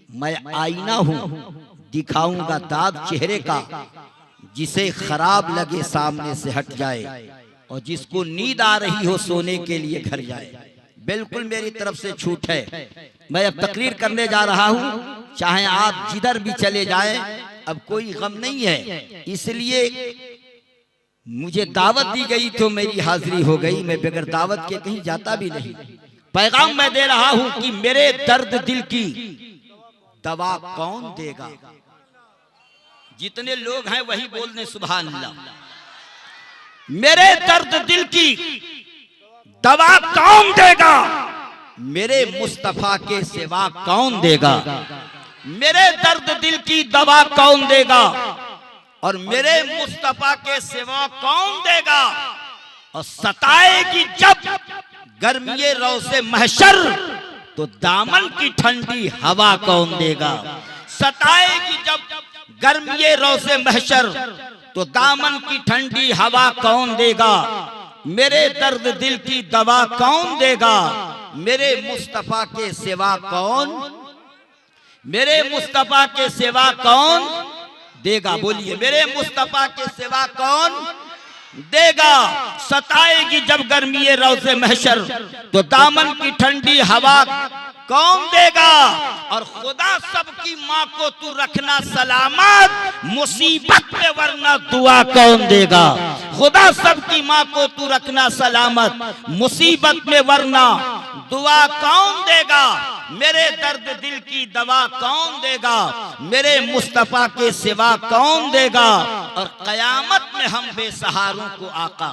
मैं आईना हूं, दिखाऊंगा दाग चेहरे का, जिसे खराब लगे सामने से हट जाए और जिसको नींद आ रही हो सोने के लिए घर जाए। बिल्कुल मेरी तरफ से छूट है। मैं अब तकरीर करने जा रहा हूं, चाहे आप जिधर भी चले जाएं, अब कोई गम नहीं है। इसलिए मुझे दावत दी गई तो मेरी हाजिरी हो गई। मैं बगैर दावत के कहीं जाता भी नहीं। पैगाम मैं दे रहा हूं कि मेरे दर्द दिल की दवा कौन देगा। जितने लोग हैं वही बोल दें सुभान अल्लाह। मेरे दर्द दिल की दवा कौन देगा, मेरे मुस्तफा के सिवा कौन देगा। मेरे दर्द दिल की दवा कौन देगा और मेरे मुस्तफा के सिवा कौन देगा। और सताएगी जब गर्मी रोज़े महशर, तो दामन की ठंडी हवा कौन देगा। सताएगी जब गर्मी रोज़े महशर, तो दामन की ठंडी हवा कौन देगा। मेरे दर्द दिल की दवा कौन देगा, मेरे मुस्तफा के सिवा कौन, मेरे मुस्तफा के सिवा कौन देगा। बोलिए मेरे मुस्तफा के सिवा कौन देगा। सताएगी जब गर्मी रोज़े महशर, तो दामन की ठंडी हवा कौन देगा। और खुदा सबकी माँ को तू रखना सलामत, मुसीबत में वरना दुआ कौन देगा। खुदा सबकी माँ को तू रखना सलामत, मुसीबत में वरना दुआ कौन देगा। मेरे दर्द दिल की दवा कौन देगा, मेरे मुस्तफा के सिवा कौन देगा। और कयामत में हम बेसहारों को आका,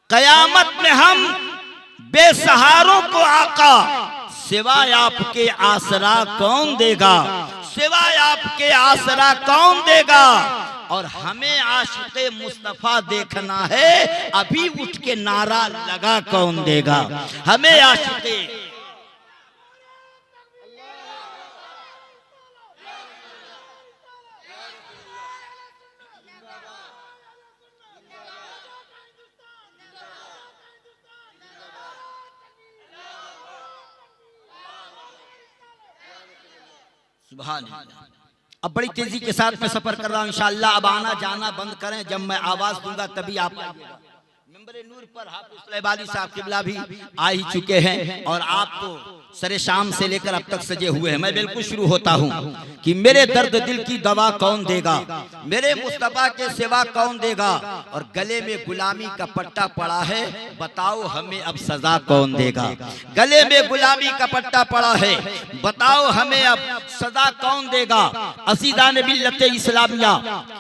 कयामत में हम बेसहारों को आका, सिवाय आपके आसरा कौन देगा, सिवाय आपके आसरा कौन देगा। और हमें आशिक़े मुस्तफा देखना है, अभी उठ के नारा लगा कौन देगा। हमें आशिक़े सुभान अल्लाह। अब बड़ी तेजी के साथ मैं सफर कर रहा हूं इंशाअल्लाह। अब आना जाना बंद करें, जब मैं आवाज दूंगा तभी आप आइएगा। मेंबरे नूर पर हाफिज सुलेमानी साहब किबला भी आ ही चुके हैं और आप तो सरे शाम से लेकर अब तक सजे हुए हैं। मैं बिल्कुल शुरू होता हूं कि मेरे दर्द दिल की दवा कौन देगा, मेरे मुस्तफा के सिवा कौन देगा। और गले में गुलामी का पट्टा पड़ा है, बताओ हमें अब सजा कौन देगा। गले में गुलामी का पट्टा पड़ा है, बताओ हमें अब सजा कौन देगा। असीदान मिल्लत इस्लामिया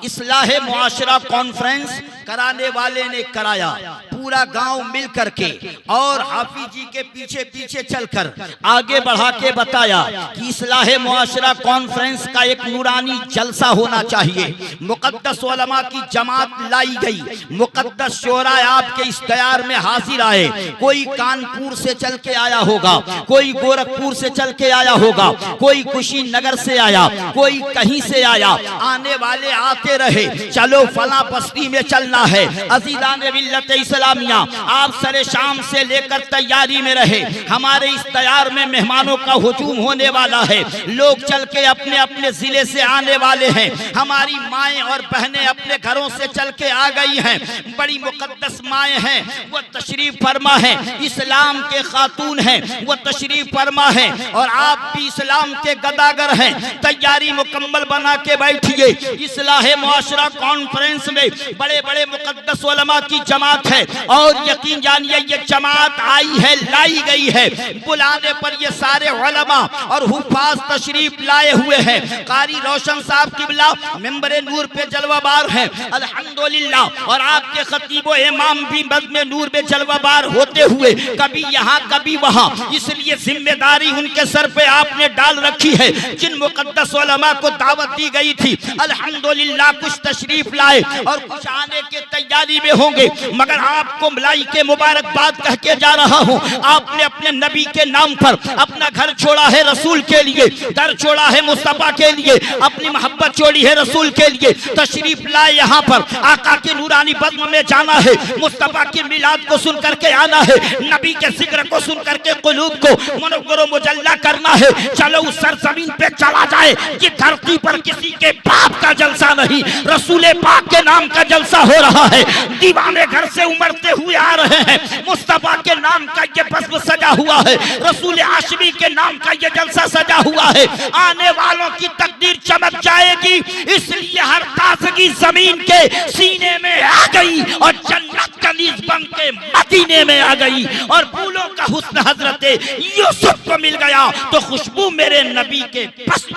इस्लाह मुआशरा कॉन्फ्रेंस कराने वाले ने कराया, पूरा गांव मिल करके और हाफिज जी के पीछे पीछे चलकर आगे बढ़ा के बताया कि इस्लाह मुआशरा कॉन्फ्रेंस का एक नूरानी जलसा होना चाहिए। मुकद्दस उलमा की जमात लाई गई, मुकद्दस शोरा आपके इश्तिहार में हाजिर आए। कोई कानपुर से चल के आया होगा, कोई गोरखपुर से चल के आया होगा, कोई कुशीनगर से आया, कोई कहीं से आया। आने वाले आते रहे, चलो फला बस्ती में चलना है। अज़ीज़ान मिल्लत इस्लामिया आप सरे शाम से लेकर तैयारी में रहे। हमारे इस तैयार में मेहमानों का हुजूम होने वाला है, लोग चल के अपने अपने जिले से आने वाले हैं। हमारी माएँ और बहनें अपने घरों से चल के आ गई हैं। बड़ी मुकद्दस माएँ हैं, वो तशरीफ फरमा है। इस्लाम के खातून हैं, वो तशरीफ फरमा है। और आप भी इस्लाम के गदागर हैं, तैयारी मुकम्मल बना के बैठिए। इस्लाह मुआशरा कॉन्फ्रेंस में बड़े बड़े मुकद्दस उलमा की जमात है और यकीन जानिए ये जमात आई है, लाई गई है। बुलाने पर ये सारे उलमा और हुफाज तशरीफ लाए हुए हैं। कारी रोशन साहब किबला मिंबरे नूर पे जलवाबार हैं अल्हम्दुलिल्लाह। और आपके खतीब व इमाम भी मज़्मे नूर पे जलवाबार होते हुए कभी यहाँ कभी वहाँ, इसलिए जिम्मेदारी उनके सर पे आपने डाल रखी है। जिन मुकद्दस उलमा को दावत दी गई थी अल्हम्दुलिल्लाह कुछ तशरीफ लाए और कुछ आने के के तैयारी में होंगे, मगर आपको मलाइके मुबारकबाद कह के जा रहा हूँ। आपने अपने नबी के नाम पर अपना घर छोड़ा है रसूल के लिए, दर छोड़ा है मुस्तफा के लिए, अपनी मोहब्बत छोड़ी है रसूल के लिए। तशरीफ लाए यहाँ पर, आका के नूरानी बज़्म में जाना है, मुस्तफा की मिलाद को सुन करके आना है, नबी के जिक्र को सुन करके कुलूब को मुनव्वर मुजल्ला करना है। चलो उस सरजमीन पे चला जाए कि धरती पर किसी के बाप का जलसा नहीं, रसूल पाक के नाम का जलसा हो रहा है। दीवाने घर से उमड़ते हुए आ रहे हैं, मुस्तफा के नाम का ये बज़्म सजा हुआ है, रसूल हाशमी के नाम का ये जलसा सजा हुआ है। आने वालों की तकदीर चमक जाएगी, इसलिए हर ताजगी जमीन के सीने में आ गई और जन्नत कलीस बन के मदीने में आ गई, और फूलों का हुस्न हजरत यूसुफ को मिल गया तो खुशबू मेरे नबी के बस।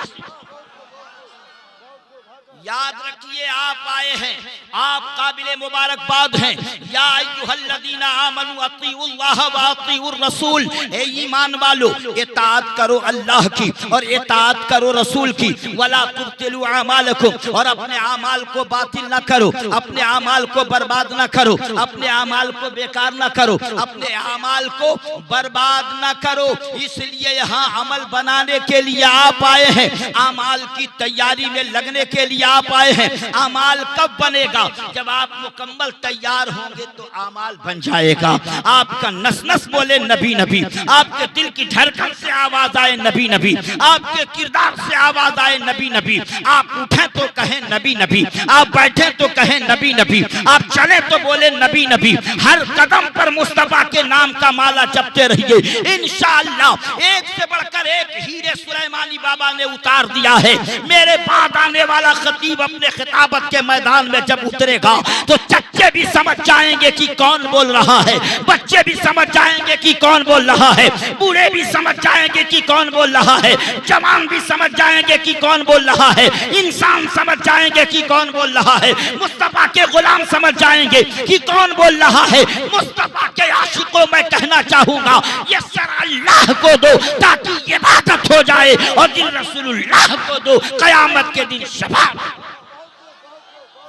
याद रखिए, आप आए हैं, आप काबिले मुबारकबाद हैं। या अय्युहल्लज़ीना आमनू अत्तिउल्लाह व अत्तिउर रसूल, ए ईमान वालो इताअत करो अल्लाह की और इताअत करो रसूल की। वला तुब्तिलू अमालकुम, और अपने अमाल को बातिल ना करो, अपने अमाल को बर्बाद ना करो, अपने अमाल को बेकार ना करो, अपने अमाल को बर्बाद ना करो। इसलिए यहाँ अमल बनाने के लिए आप आए हैं, अमाल की तैयारी में लगने के लिए आप आए हैं। अमाल कब बनेगा? जब आप मुकम्मल तैयार होंगे तो अमाल बन जाएगा। आपका नस नस बोले नबी नबी, आपके दिल की धड़कन से आवाज आए नबी नबी, आपके किरदार से आवाज आए नबी नबी। आप उठे तो कहें नबी नबी, आप बैठे तो कहें नबी नबी, आप चले तो बोले नबी नबी। हर कदम पर मुस्तफा के नाम का माला जपते रहिए, इंशाअल्लाह एक से बढ़कर एक हीरे सुलेमानी बाबा ने उतार दिया है। मेरे बाद आने वाला खतीब अपने खिताबत के मैदान में जब उतरेगा तो चच्चे भी समझ जाएंगे कि कौन बोल रहा है, बच्चे भी समझ जाएंगे कि कौन बोल रहा है, बूढ़े भी समझ जाएंगे कि कौन बोल रहा है, जवान भी समझ जाएंगे कि कौन बोल रहा है, इंसान समझ जाएंगे कि कौन बोल रहा है, मुस्तफा के गुलाम समझ जाएंगे कि कौन बोल रहा है। मुस्तफा के आशिकों में कहना चाहूंगा, ये सर अल्लाह को दो ताकि इबादत हो जाए, और दिल रसूलुल्लाह को दो कयामत के दिन शफाअत।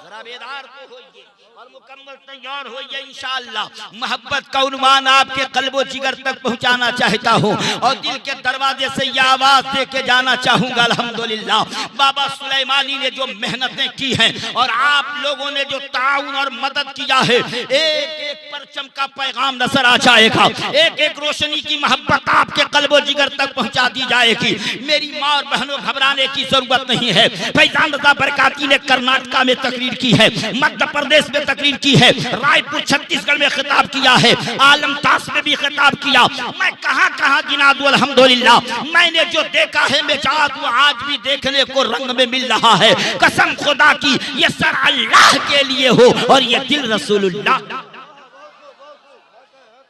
जरा बेदार तो होइए और मुकम्मल तैयार होइए इंशाअल्लाह। मोहब्बत का उन्वान आपके कल्बो जिगर तक पहुंचाना चाहता हूं और दिल के दरवाजे से यह आवाज दे के जाना चाहूंगा, अल्हम्दुलिल्लाह बाबा सुलेमानी ने जो मेहनतें की हैं और आप लोगों ने जो ताउन और मदद किया है, एक एक परचम का पैगाम नजर आ जाएगा, एक एक रोशनी की मोहब्बत आपके कल्बो जिगर तक पहुंचा दी जाएगी। मेरी माँ और बहनों, घबराने की जरूरत नहीं है। फैजान रज़ा बरकाती ने कर्नाटका में तकरीर की है, मध्य प्रदेश में तकरीर की है, रायपुर छत्तीसगढ़ में खिताब किया है, आलमतास में भी खिताब किया। मैं कहाँ कहाँ गिना दूं, अल्हम्दुलिल्लाह। मैंने जो देखा है मिजाज वो आज भी देखने को रंग में मिल रहा है। कसम खुदा की ये सर अल्लाह के लिए हो और ये दिल रसूलुल्लाह,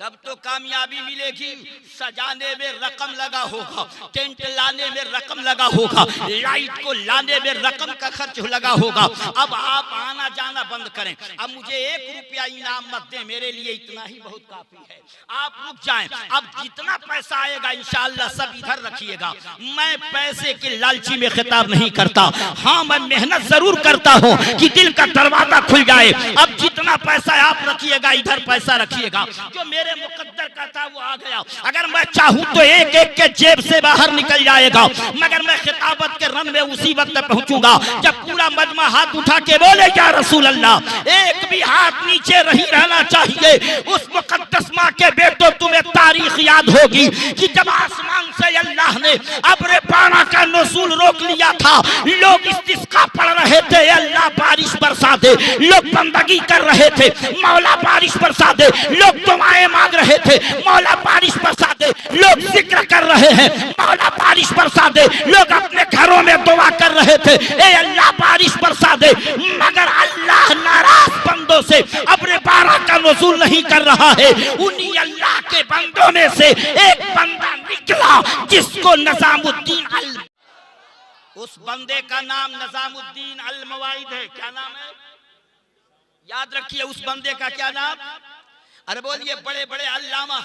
तब तो कामयाबी मिलेगी। सजाने में रकम लगा होगा, टेंट लाने में रकम लगा होगा, लाइट को लाने में रकम का खर्च लगा होगा। अब आप आना जाना बंद करें, अब मुझे 1 रुपया इनाम मत दें, मेरे लिए इतना ही बहुत काफी है। आप रुक जाएं, अब जितना पैसा आएगा इंशाअल्लाह सब इधर रखिएगा। मैं पैसे के लालची में खिताब नहीं करता, हाँ मैं मेहनत जरूर करता हूँ कि दिल का दरवाजा खुल जाए। अब जितना पैसा आप रखिएगा इधर पैसा रखिएगा, जो मेरे मुकद्दर का था वो आ गया। अगर मैं चाहूं तो एक एक के जेब से बाहर निकल जाएगा, मगर मैं खिताबत के रन में उसी वक्त पहुंचूंगा जब पूरा मजमा हाथ उठा के बोले या रसूल अल्लाह। एक भी हाथ नीचे नहीं रहना चाहिए। उस मुकद्दस माँ के बेटो, तुम्हें तारीख याद होगी कि जब आसमान से अल्लाह ने अब्र पाना का नुज़ूल रोक लिया था, लोग इस्तिस्का पढ़ रहे थे, अल्लाह बारिश बरसा दे, लोग बंदगी कर रहे थे, मौला बारिश बरसा दे, लोग दुआएं मांग रहे थे, मौला बारिश बरसा दे, लोग जिक्र कर रहे हैं, मौला बारिश बरसा दे, लोग अपने घरों में दुआ कर रहे थे, ए अल्लाह बारिश बरसा दे। मगर अल्लाह नाराज बंदों से अब्र बारा का नुज़ूल नहीं कर रहा है। उन्हीं अल्लाह के बंदों में से एक बंदा निकला जिसको निज़ामुद्दीन अल, उस बंदे का नाम निज़ामुद्दीन अल मवाइद है। क्या नाम है? याद रखिए, उस बंदे का क्या नाम? अरे बोलिए, बड़े बड़े अल्लामा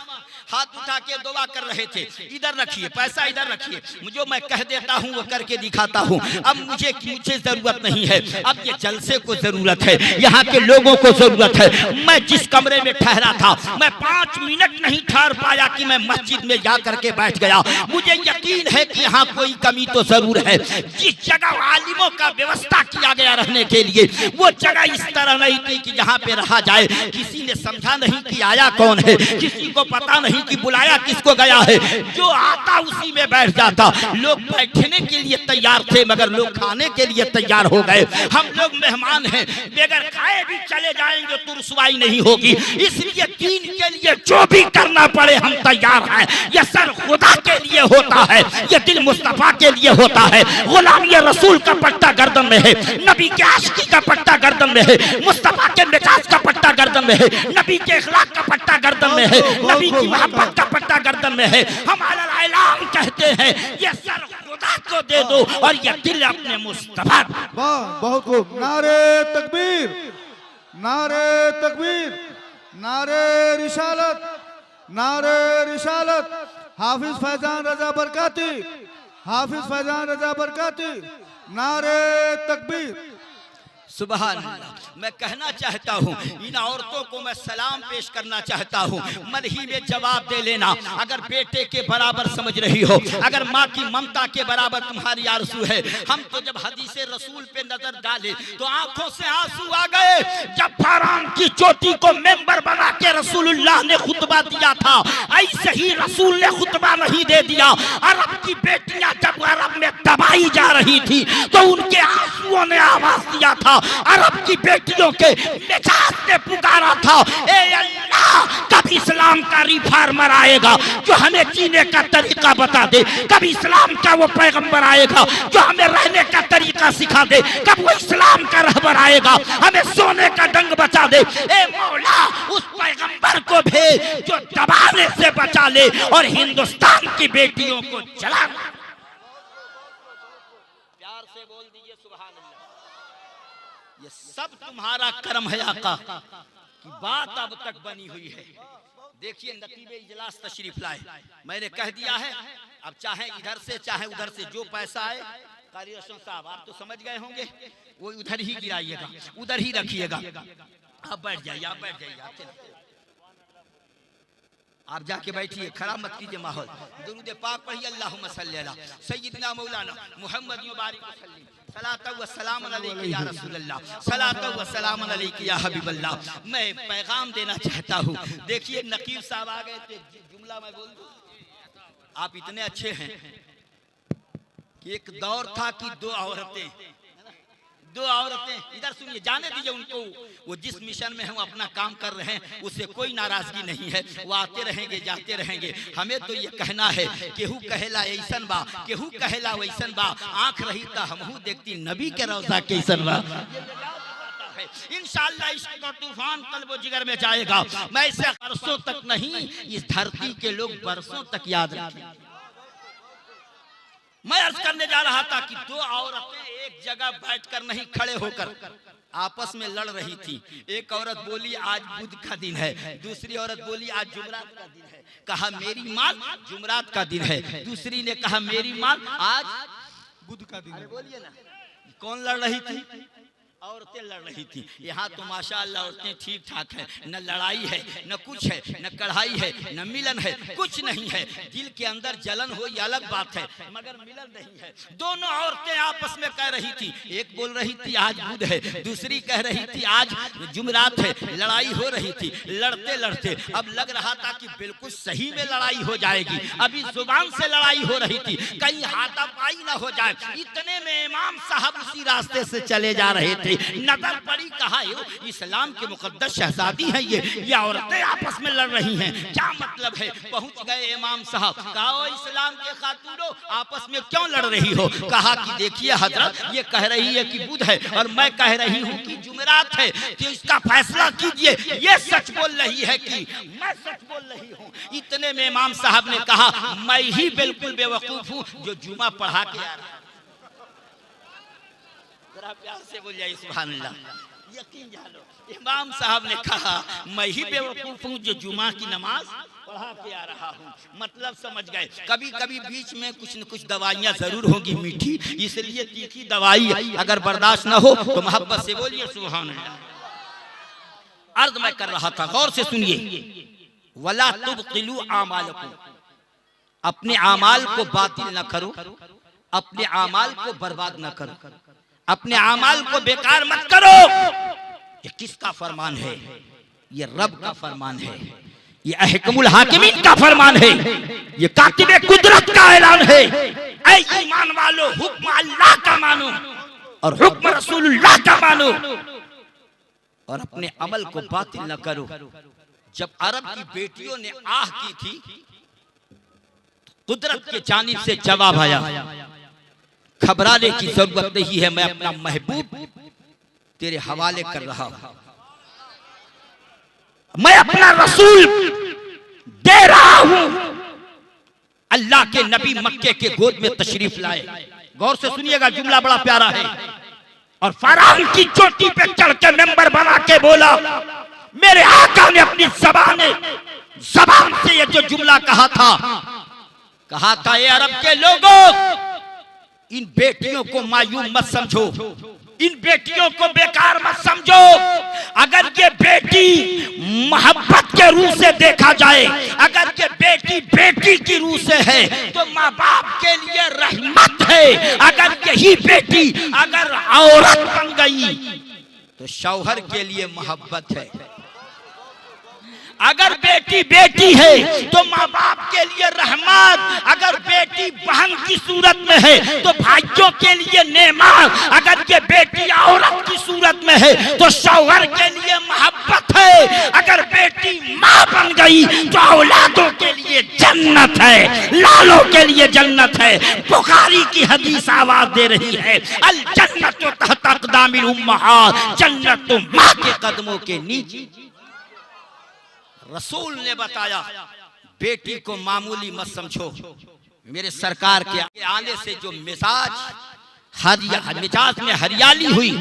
हाथ उठा के दुआ कर रहे थे, इधर रखिए पैसा, इधर रखिए, जो मैं कह देता हूँ वो करके दिखाता हूँ। अब मुझे जरूरत नहीं है, अब ये जलसे को जरूरत है, यहाँ के लोगों को जरूरत है। मैं जिस कमरे में ठहरा था, मैं 5 मिनट नहीं ठहर पाया कि मैं मस्जिद में जा करके बैठ गया। मुझे यकीन है कि यहाँ कोई कमी तो जरूर है। जिस जगह आलिमों का व्यवस्था किया गया रहने के लिए, वो जगह इस तरह नहीं थी कि जहाँ पे रहा जाए। किसी ने समझा नहीं कि आया कौन है, किसी को पता नहीं कि बुलाया किसको गया है। जो आता उसी में बैठ जाता। लोग बैठने के लिए तैयार थे मगर लोग खाने के लिए तैयार हो गए। हम लोग मेहमान हैं, बगैर खाए भी चले जाएंगे तो रुसवाई नहीं होगी, इसलिए दीन के लिए जो भी करना पड़े हम तैयार हैं। यह सर खुदा के लिए होता है, यह दिल मुस्तफा के लिए होता है। गुलामी रसूल का पट्टा गर्दन में है, नबी के आशिकी का पट्टा गर्दन में है, मुस्तफा के मिजाज का पट्टा गर्दन में है, नबी के इखलाक का पट्टा गर्दन में है, नबी की मोहब्बत का पट्टा गर्दन में है। हम ऐलान कहते हैं, ये सर खुदा को दे दो और ये दिल अपने मुस्तफा। वाह, बहुत खूब। नारे तकबीर, नारे तकबीर, नारे रिसालत, नारे रिसालत। हाफिज फैजान रजा बरकाती, हाफिज फैजान रजा बरकाती। नारे तकबीर। सुभान अल्लाह। मैं कहना चाहता हूँ, इन औरतों को मैं सलाम पेश करना चाहता हूँ। मदही में जवाब दे लेना। अगर बेटे के बराबर समझ रही हो, अगर माँ की ममता के बराबर तुम्हारी आरज़ू है। हम तो जब हदीसे रसूल पे नजर डाले तो आंखों से आंसू आ गए। जब फरान की चोटी को मेंबर बना के रसूलुल्लाह ने खुतबा दिया था, ऐसे ही रसूल ने खुतबा नहीं दे दिया। अरब की बेटियां जब अरब में दबाई जा रही थी तो उनके आंसुओं ने आवाज दिया था। अरब की बेटियों के मिजाज ने पुकारा था, ए अल्लाह, कब इस्लाम का रिफॉर्मर आएगा जो हमें जीने का तरीका बता दे, कब इस्लाम का वो पैगंबर आएगा जो हमें रहने का तरीका सिखा दे, कब वो इस्लाम का रहबर आएगा हमें सोने का डंग बचा दे। ए मौला, उस पैगंबर को भेज जो दबाने से बचा ले और हिंदुस्तान की बेटियों को जला। प्यार से बोल दीजिए सुभान अल्लाह। ये सब तुम्हारा कर्म है आका की बात अब तक बनी हुई है। देखिए, नतीबे इजलास तशरीफ लाए, मैंने कह दिया है। अब चाहे इधर से चाहे उधर से जो पैसा आए, कारी रोशन साहब आप तो समझ गए होंगे, वो उधर ही गिराइएगा, उधर ही रखिएगा। आप बैठ जाइए, आप बैठ जाइए, आप जाके बैठिए, खराब मत कीजिए माहौल। दुरूद पाक पढ़िए, अल्लाहुम्मा सल्ली अला सय्यिदना मौलाना मुहम्मद मुबारक वसल्लम, सलातु व सलाम अलैका या रसूल अल्लाह, सलातु व सलाम अलैका या हबीब अल्लाह। मैं पैगाम देना चाहता हूँ। देखिए, नकीब साहब आ गए थे, जुमला मैं बोल दूं। आप इतने अच्छे हैं कि एक दौर था कि दो औरतें, इधर सुनिए, जाने दीजिए उनको, वो जिस मिशन में हम अपना काम कर रहे हैं उससे कोई नाराजगी नहीं है। वो आते रहेंगे, जाते रहेंगे। हमें तो ये कहना है, केहू कहेला ऐसन बा, केहू कहेला वैसन बा, आंख रही तो हमहू देखती नबी के रौजा कैसन बा। इंशाअल्लाह इसका तूफान कल्बो जिगर में जाएगा। मैं इसे बरसों तक नहीं, इस धरती के लोग बरसों तक याद रखेंगे। मैं अर्ज करने जा रहा था कि दो औरतें एक जगह बैठकर नहीं, खड़े होकर आपस में लड़ रही थी। एक औरत बोली आज बुध का दिन है, दूसरी औरत बोली आज जुमरात का दिन है। कहा मेरी मान जुमरात का दिन है, दूसरी ने कहा मेरी मान आज बुध का दिन है। बोलिए ना, कौन लड़ रही थी? औरतें लड़ रही थी। यहाँ तो माशाअल्लाह औरतें ठीक ठाक है, न लड़ाई है, न कुछ है, न कढ़ाई है, न मिलन है, कुछ नहीं है। दिल के अंदर जलन हो ये अलग बात है, मगर मिलन नहीं है। दोनों औरतें आपस में कह रही थी, एक बोल रही थी आज बुध है, दूसरी कह रही थी आज जुमरात है। लड़ाई हो रही थी। लड़ते लड़ते अब लग रहा था कि बिल्कुल सही में लड़ाई हो जाएगी। अभी जुबान से लड़ाई हो रही थी, कहीं हाथापाई ना हो जाए। इतने में इमाम साहब उसी रास्ते से चले जा रहे थे। नजर पड़ी, कहा इस्लाम के मुकद्दस शहजादी हैं ये औरतें आपस में लड़ रही हैं, क्या मतलब है? पहुंच गए इमाम साहब, कहा इस्लाम के खातूनों आपस में क्यों लड़ रही हो? कहा कि देखिए हजरत, ये कह रही है कि बुध है और मैं कह रही हूँ कि जुमेरात है, तो इसका फैसला कीजिए। ये सच बोल रही है कि मैं सच बोल रही हूँ? इतने में इमाम साहब ने कहा मैं ही बिल्कुल बेवकूफ हूँ जो जुमा पढ़ा के आ रहा। प्यार से बोल जाइए सुभान अल्लाह। यकीन जानो इमाम साहब ने कहा मैं ही बेवकूफ हूँ जो जुमा की नमाज पढ़ा के आ रहा हूँ। मतलब समझ गए। कभी कभी बीच में कुछ न कुछ दवाइयाँ जरूर होंगी मीठी, इसलिए तीखी दवाई अगर बर्दाश्त न हो तो मोहब्बत से बोलिए सुभान अल्लाह। अर्ज मैं कर रहा था, गौर से सुनिए। वला तुबतिलू आमालकुम, अपने आमाल को बातिल न करो, अपने आमाल को बर्बाद न करो, अपने आमाल को बेकार मत करो। ये किसका फरमान है? ये रब का फरमान है, ये अहकमुल हाकिमीन का फरमान है, ये कातिबे कुदरत का ऐलान है। ऐ ईमान वालों, हुक्म अल्लाह का मानो और हुक्म रसूलुल्लाह का मानो और अपने अमल को बातिल न करो। जब अरब की बेटियों ने आह की थी, कुदरत के जानिब से जवाब आया, घबराने की जरूरत नहीं है, मैं अपना महबूब तेरे हवाले कर रहा हूं, मैं अपना रसूल दे रहा हूं। अल्लाह के नबी मक्के के गोद में तशरीफ लाए। गौर से सुनिएगा, जुमला बड़ा प्यारा है। और फराम की चोटी पे चढ़ के मेंबर बना के बोला, मेरे आका ने अपनी जबान से ये जो जुमला कहा था, ये अरब के लोगों, इन बेटियों को मायूम मत समझो, इन बेटियों को बेकार मत समझो। अगर ये बेटी मोहब्बत के रूह से देखा जाए, अगर ये बेटी बेटी की रूह से है तो माँ बाप के लिए रहमत है। अगर यही बेटी अगर औरत बन गई तो शौहर के लिए मोहब्बत है। अगर बेटी बेटी है तो माँ बाप के लिए रहमत, अगर बेटी बहन की सूरत में है तो भाइयों के लिए नेमत, अगर ये बेटी औरत की सूरत में है तो शौहर के लिए मोहब्बत है। अगर बेटी माँ बन गई तो औलादों के लिए जन्नत है, लालों के लिए जन्नत है। बुखारी की हदीस आवाज दे रही है, अल जन्नतु तहत अक़दामिल उम्महात, जन्नत तो माँ के कदमों के नीचे। रसूल ने बताया, बेटी को मामूली मत समझो। मेरे सरकार के आने से जो मिजाज में हरियाली हुई,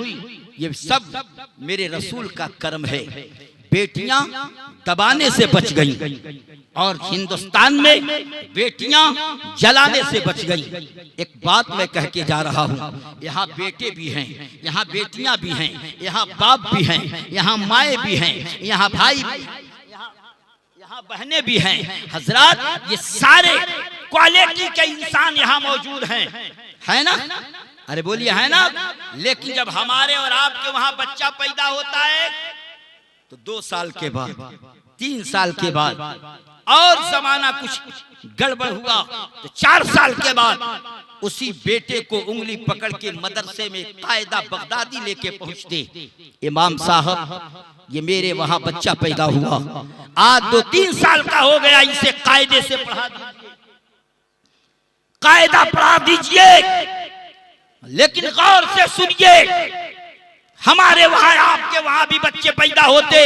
ये सब मेरे रसूल का कर्म है। बेटियां दबाने से बच गईं और हिंदुस्तान में बेटियां जलाने से बच गईं। एक बात मैं कह के जा रहा हूं, यहाँ बेटे भी हैं, यहाँ बेटियां भी हैं, यहाँ बाप भी हैं, यहाँ माए भी हैं, यहाँ भाई, यहाँ बहनें भी हैं। हजरात, ये सारे क्वालिटी के इंसान यहाँ मौजूद हैं, है ना? अरे बोलिए, है ना? लेकिन जब हमारे और आपके वहां बच्चा पैदा होता है तो 2 साल के बाद, 3 साल के बाद, और जमाना कुछ गड़बड़ हुआ तो 4 साल के बाद उसी बेटे को उंगली पकड़ के मदरसे में कायदा बगदादी लेके पहुंचते, इमाम साहब ये मेरे वहां बच्चा पैदा हुआ, आज 2-3 साल का हो गया, इसे कायदे से पढ़ा दीजिए, कायदा पढ़ा दीजिए। लेकिन गौर से सुनिए, हमारे वहां आपके वहां भी बच्चे पैदा होते,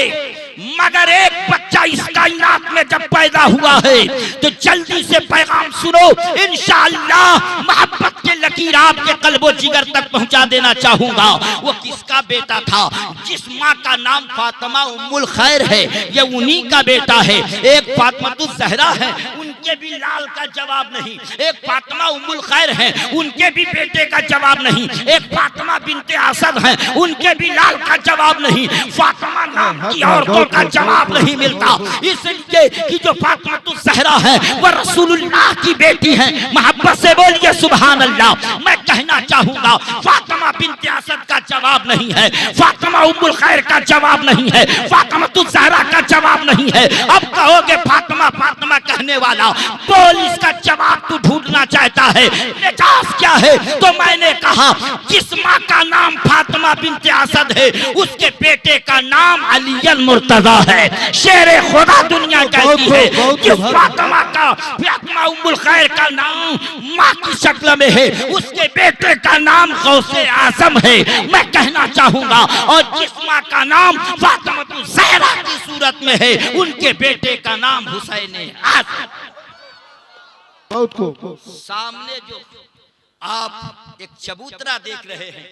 मगर एक बच्चा इस कायनात में जब पैदा हुआ है तो जल्दी से पैगाम सुनो, इंशाअल्लाह मोहब्बत के लकीर आपके कल्बो जिगर तक पहुंचा देना चाहूंगा। वो किसका बेटा था? जिस माँ का नाम फातिमा उम्मुल खैर है, ये उन्हीं का बेटा है। एक फातिमातुज ज़हरा है, उनके भी लाल का जवाब नहीं। एक फातिमा उम्मुल खैर है, उनके भी बेटे का जवाब नहीं। एक फातिमा बिनते असद है, उनके भी लाल का जवाब नहीं। फातिमा नाम की औरतों का जवाब नहीं मिलता, इसलिए कि जो फातिमातुज ज़हरा है वह रसूलुल्लाह की बेटी है। मोहब्बत से बोलिए सुभान अल्लाह। मैं कहना चाहूंगा, फातिमा बिनते असद का जवाब नहीं है, फातिमा उम्मुल खैर का जवाब नहीं है, फातिमातुज ज़हरा का जवाब नहीं है। अब कहोगे फातिमा फातिमा कहने वाला, बोल इसका जवाब तू ढूंढना चाहता है, मिजाज क्या है? तो मैंने कहा, जिस माँ का नाम फातिमा बिनते असद है उसके बेटे का नाम अलीयन मुर्तजा है। शेरे खुदा दुनिया कहती है, जिस फातिमा का, फातिमा उम्मुल खैर का नाम माँ की शक्ल में है उसके बेटे का नाम गौसे आजम है। मैं कहना चाहूंगा, और जिस माँ का नाम फातिमातुज ज़हरा की सूरत में है उनके बेटे का नाम हुसैन आजम। सामने जो आप एक चबूतरा देख रहे हैं,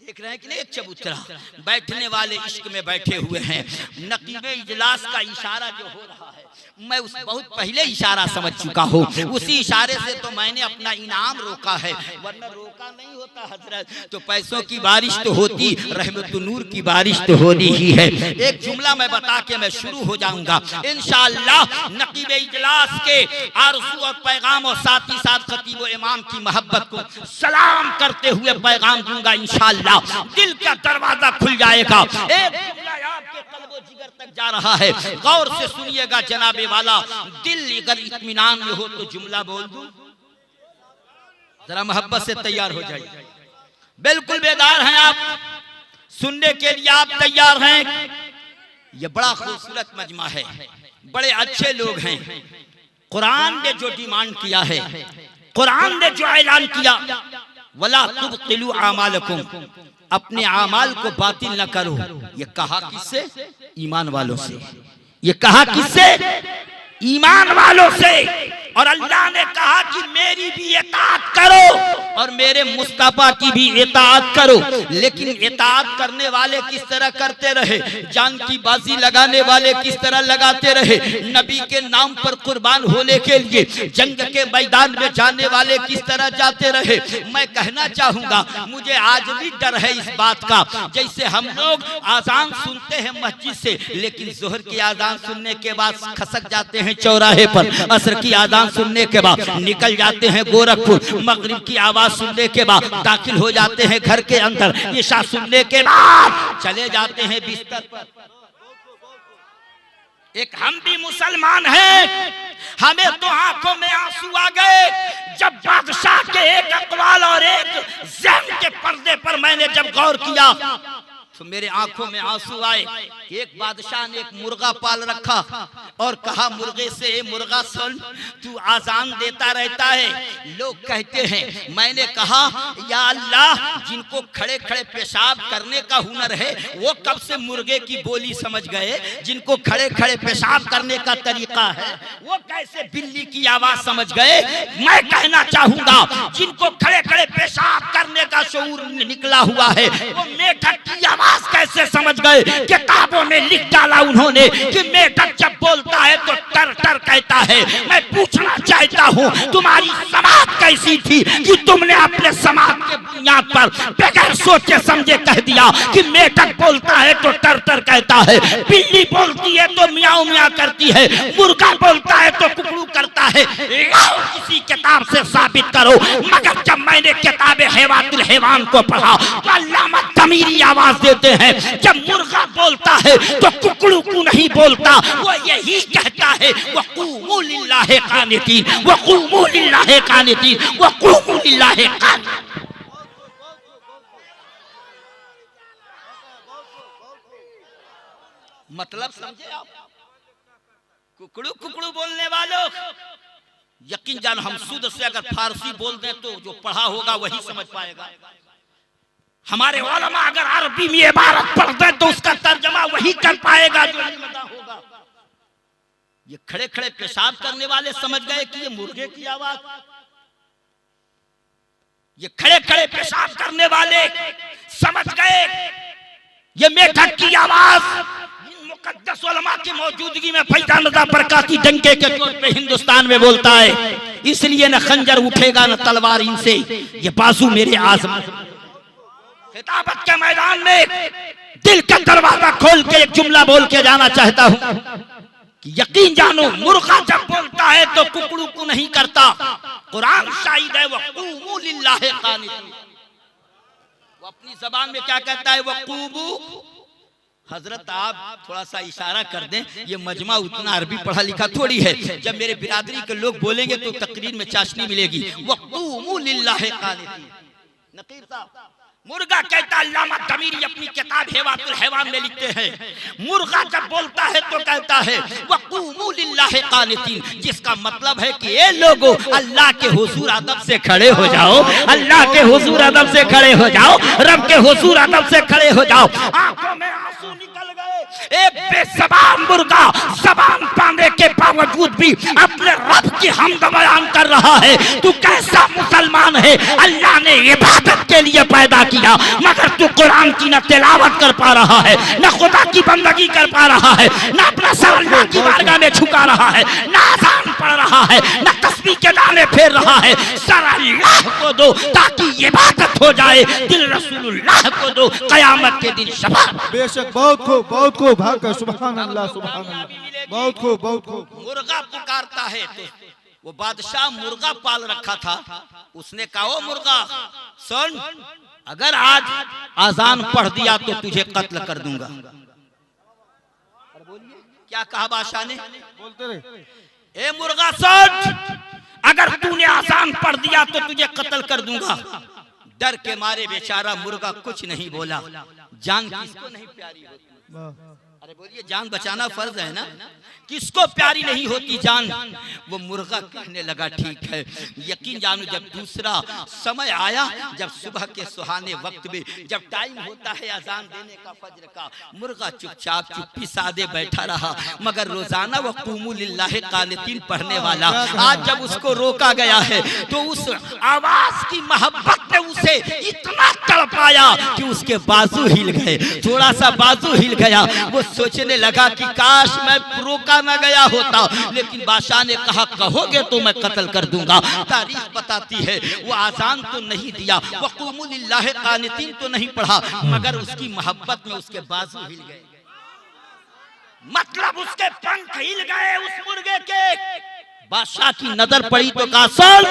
देख रहे हैं कि नहीं, एक चबूतरा बैठने वाले इश्क में बैठे हुए हैं। नकीबे इजलास का इशारा जो हो रहा है, मैं उस बहुत पहले इशारा समझ चुका हूँ। उसी इशारे से तो मैंने अपना इनाम रोका है, वरना रोका नहीं होता हजरत। तो पैसों की बारिश तो होती, रहमत नूर की बारिश तो होनी ही है। एक जुमला मैं बता के मैं शुरू हो जाऊंगा इंशाअल्लाह। नकीबे इजलास के आरज़ू और पैगाम और साथ ही साथ खतीब इमाम की मोहब्बत को सलाम करते हुए पैगाम दूंगा इंशाअल्लाह। दिल का दरवाजा खुल जाएगा। एक जुमला आपके कल्बो जिगर तक जा रहा है, गौर से सुनिएगा जनाबे वाला। दिल अगर इत्मीनान में हो तो जुमला बोल दूं, जरा मोहब्बत से तैयार हो जाइए। बिल्कुल बेदार हैं आप, सुनने के लिए आप तैयार हैं। ये बड़ा खूबसूरत मजमा है, बड़े अच्छे लोग हैं। कुरान ने जो डिमांड किया है, कुरान ने जो ऐलान किया, वला तुबतिलु आमालकुम, अपने आमाल को बातिल न करो। ये कहा किससे? ईमान वालों से। ये कहा किससे? ईमान वालों से। और अल्लाह ने कहा कि मेरी भी इताअत करो और मेरे मुस्तफा की भी इताअत करो। लेकिन इताअत करने वाले किस तरह करते रहे, जान की बाजी लगाने वाले किस तरह लगाते रहे, नबी के नाम पर कुर्बान होने के लिए जंग के मैदान में जाने वाले किस तरह जाते रहे। मैं कहना चाहूंगा, मुझे आज भी डर है इस बात का, जैसे हम लोग आजान सुनते हैं मस्जिद से, लेकिन जोहर की आजान सुनने के बाद खसक जाते हैं चौराहे पर, असर की आजान सुनने के बाद निकल जाते हैं गोरखपुर, मगरिब की आवाज सुनने के बाद दाखिल हो जाते हैं घर के अंदर, इशा सुनने के बाद चले जाते हैं बिस्तर पर। एक हम भी मुसलमान हैं, हमें तो आंखों में आंसू आ गए जब बादशाह के एक अक़वाल और एक ज़हन के पर्दे पर मैंने जब गौर किया तो मेरे आंखों में आंसू आए। एक बादशाह ने एक मुर्गा पाल रखा और कहा मुर्गे से, मुर्गा सुन, तू आजान देता रहता है, लोग कहते हैं। मैंने कहा या अल्लाह, जिनको खड़े खड़े पेशाब करने का हुनर है वो कब से मुर्गे की बोली समझ गए? जिनको खड़े खड़े पेशाब करने का तरीका है वो कैसे बिल्ली की आवाज समझ गए? मैं कहना चाहूंगा, जिनको खड़े खड़े पेशाब करने का शऊर निकला हुआ है वो मेढक की आवाज कैसे समझ गए? किताबों में लिख डाला उन्होंने कि मेढक जब बोलता है तो टर टर कहता है। मैं पूछना चाहता हूँ, तुम्हारी समाज कैसी थी कि तुमने अपने समाज के बुनियाद पर बगैर सोचे समझे कह दिया कि मेढक बोलता है तो टर टर कहता है, बिल्ली बोलती है तो मियाऊ मियाँ करती है, मुर्गा बोलता है तो कुकड़ू करता है। किसी किताब से साबित करो। मगर जब मैंने किताब हैवातुल हैवान को पढ़ा तो अल्लामा तमीरी आवाज देते हैं, जब मुर्गा बोलता है तो कुकड़ू क्यों नहीं बोलता? वो यही कहता है, वक़ूमू लिल्लाहि क़ानितीन, वक़ूमू लिल्लाहि क़ानितीन, वक़ूमू लिल्लाहि क़ानितीन। मतलब समझे आप? कुकड़ू कुकड़ू बोलने वालों, यकीन जान हम शुद्ध से अगर फारसी बोल दें तो जो पढ़ा होगा वही समझ पाएगा। हमारे उलमा अगर अरबी में इबारत पढ़ दे तो उसका तर्जमा वही कर पाएगा जो होगा। ये खड़े खड़े पेशाब करने वाले समझ गए कि ये मुर्गे की आवाज, ये खड़े खड़े पेशाब करने वाले समझ गए ये मेढक की आवाज। मुकद्दस उलमा की मौजूदगी में फैजान रज़ा बरकाती डंके के तौर पे हिंदुस्तान में बोलता है, इसलिए न खंजर उठेगा न तलवार इनसे, ये बाजू मेरे आज़म। खिताबत के मैदान में दिल का दरवाजा खोल के एक जुमला बोल के जाना चाहता हूँ कि यकीन जानो, मुर्गा जब बोलता है तो कुकड़ू को नहीं करता। कुरान शाहिद है, वक़ूमू लिल्लाहि क़ानितीन। वो अपनी जबान में क्या कहता है? वक़ूमू। हजरत आप थोड़ा सा इशारा कर दें, ये मजमा उतना अरबी पढ़ा लिखा थोड़ी है। जब मेरे बिरादरी के लोग बोलेंगे तो तकरीर में चाशनी मिलेगी। वक़ूमू लिल्लाहि क़ानितीन। नकीब साहब, मुर्गा कहता, अल्लामा तमीरी अपनी किताब हैवातुल हैवान में लिखते हैं, मुर्गा जब बोलता है तो कहता है वक़ूमू लिल्लाहि क़ानितीन, जिसका मतलब है कि ये लोगों अल्लाह के हुजूर अदब से खड़े हो जाओ, अल्लाह के हुजूर अदब से खड़े हो जाओ, रब के हुजूर अदब से खड़े हो जाओ। आंखों में आंसू निकल गए एक बेज़बान मुर्गा ज़बान पाने के बावजूद भी अपने रब की हमद बयान कर रहा है। तू कैसा मुसलमान है? अल्लाह ने इबादत के लिए पैदा किया, मगर तू कुरान की न तिलावत कर पा रहा है, न खुदा की बंदगी कर पा रहा है, न अपना सर अल्लाह की बारगाह में झुका रहा है, न अज़ान पढ़ रहा है, न तस्बीह के दाने फेर रहा है। सर अल्लाह को दो ताकि इबादत हो जाए, दिल रसूलुल्लाह को दो क़यामत के दिन शफाअत। बेशक, बहुत खूब, बहुत खूब। भाग सुभान अल्लाह, सुभान अल्लाह, बहुत खूब, बहुत खूब। मुर्गा पुकारता है तो वो बादशाह मुर्गा पाल रखा था, उसने कहा ओ मुर्गा सुन, अगर आज अजान पढ़ दिया तो तुझे कत्ल कर दूंगा। क्या कहा बादशाह ने? बोलते रहे। ए मुर्गा सुन, अगर तूने अजान पढ़ दिया तो तुझे कत्ल कर दूंगा। डर के मारे बेचारा मुर्गा कुछ नहीं बोला। जान किसको नहीं प्यारी होती? अरे बोलिए, जान बचाना फर्ज है ना? किसको प्यारी नहीं होती जान? वो मुर्गा कहने लगा ठीक है, यकीन जानो जब दूसरा समय आया, जब सुबह के सुहाने वक्त में जब टाइम होता है अजान देने का फज्र का, मुर्गा चुपचाप चुप्पी सादे बैठा रहा। मगर रोजाना वो क़ूमू लिल्लाहि क़ानितीन पढ़ने वाला आज जब उसको रोका गया है तो उस आवाज की मोहब्बत ने उसे इतना तड़पाया कि उसके बाजू हिल गए, थोड़ा सा बाजू हिल गया। वो सोचने लगा कि काश मैं रोका न गया होता, लेकिन बादशाह ने कहा कहोगे तो मैं कत्ल कर दूंगा। तारीख बताती है वो आजान तो नहीं दिया, वो क़ूमू लिल्लाहि क़ानितीन तो नहीं पढ़ा, मगर उसकी मोहब्बत में उसके बाजू हिल गए, मतलब उसके पंख हिल गए उस मुर्गे के। बादशाह की नजर पड़ी तो कहा सुन,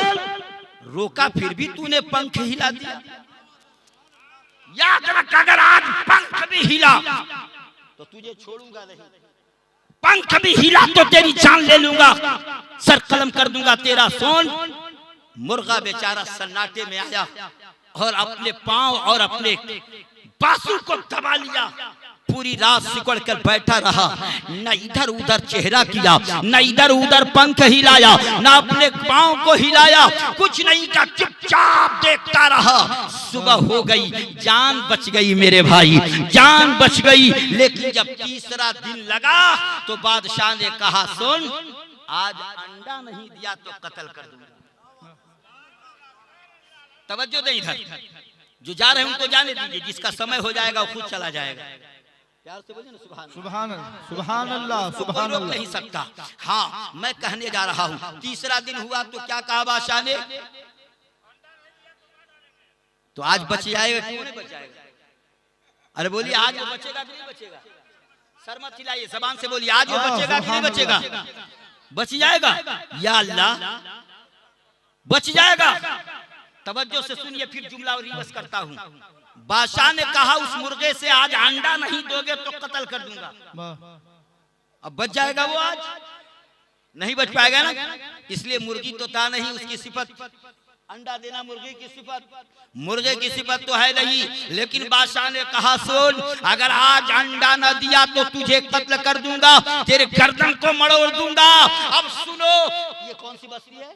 रोका फिर भी तूने पंख हिला दिया। याद रख, अगर आज पंख भी हिला तो तुझे छोड़ूंगा नहीं, पंख भी हिला तो तेरी जान ले लूंगा, सर कलम कर दूंगा तेरा। सोन मुर्गा बेचारा सन्नाटे में आया और अपने पांव और अपने बाजू को दबा लिया, पूरी रात सिकुड़ कर बैठा रहा, न इधर उधर चेहरा किया, न इधर उधर पंख हिलाया, न अपने पांव को हिलाया, कुछ नहीं का चुपचाप देखता रहा। सुबह हो गई, जान बच गई मेरे भाई, जान बच गई। लेकिन जब तीसरा दिन लगा तो बादशाह ने कहा सुन, आज अंडा नहीं दिया तो कत्ल कर दूंगा। तवज्जो दे इधर, जो जा रहे हैं उनको जाने दीजिए, जिसका समय हो जाएगा वो खुद चला जाएगा। प्यार से बोलिए ना सुभान सुभान सुभान अल्लाह, सुभान अल्लाह। नहीं सकता। हाँ, मैं कहने जा रहा हूँ, तीसरा दिन हुआ तो क्या कहा बादशाह ने? तो आज बच जाएगा क्यों नहीं बच जाएगा? अरे बोलिए, आज वो बचेगा कि नहीं बचेगा? सर मत हिलाइए, जबान से बोलिए, आज वो बचेगा कि नहीं बचेगा? बच जाएगा या अल्लाह, बच जाएगा। तवज्जो से सुनिए, फिर जुमला रिवर्स करता हूँ। बादशाह ने कहा उस मुर्गे से आज अंडा नहीं दोगे तो कत्ल कर दूंगा। अब बच जाएगा वो? आज नहीं बच पाएगा ना, इसलिए मुर्गी तो था नहीं उसकी सिफत, अंडा देना मुर्गे की सिफत, मुर्गे की सिफत तो है नहीं। लेकिन बादशाह ने कहा सुन, अगर आज अंडा न दिया तो तुझे कत्ल कर दूंगा, तेरे गर्दन को मरोड़ दूंगा। अब सुनो, ये कौन सी बस्ती है?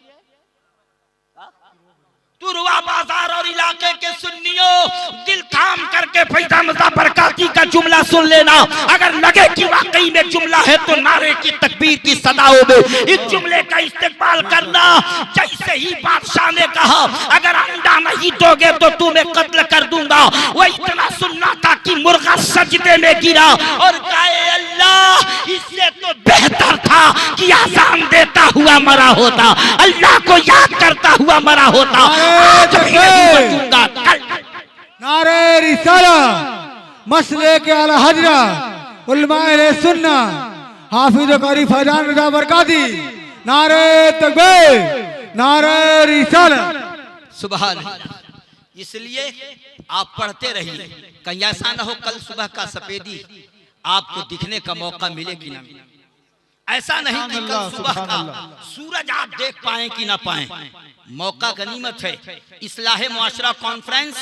तुरवा बाजार और इलाके के सुन्नियों, दिल काम करके फैजा मज़ा बरकाती का जुमला सुन लेना। अगर लगे कि वाकई में जुमला है तो नारे की तकबीर की सदाओं में इस जुमले का इस्तेमाल करना। जैसे ही बादशाह ने कहा अगर अंडा नहीं दोगे तो तुम्हें कत्ल कर दूंगा, वो इतना सुनना था कि मुर्गा सजदे में गिरा और कहे अल्लाह, इससे तो बेहतर था कि आजान देता हुआ मरा होता, अल्लाह को याद करता हुआ मरा होता। नारे रिसाला, मसले के आला हजरा, उलमाए सुन्ना, हाफिज कारी फैजान रजा बरकाती, नारे तकबीर, नारे रिसाला। सुभान अल्लाह। इसलिए आप पढ़ते रहिए, कहीं ऐसा ना हो कल सुबह का सफेदी आपको दिखने का मौका मिले कि ना मिले। ऐसा नहीं कि कल सुबह का सूरज आप देख पाए कि ना पाए, मौका गनीमत है। इस्लाहे मुआशरा कॉन्फ्रेंस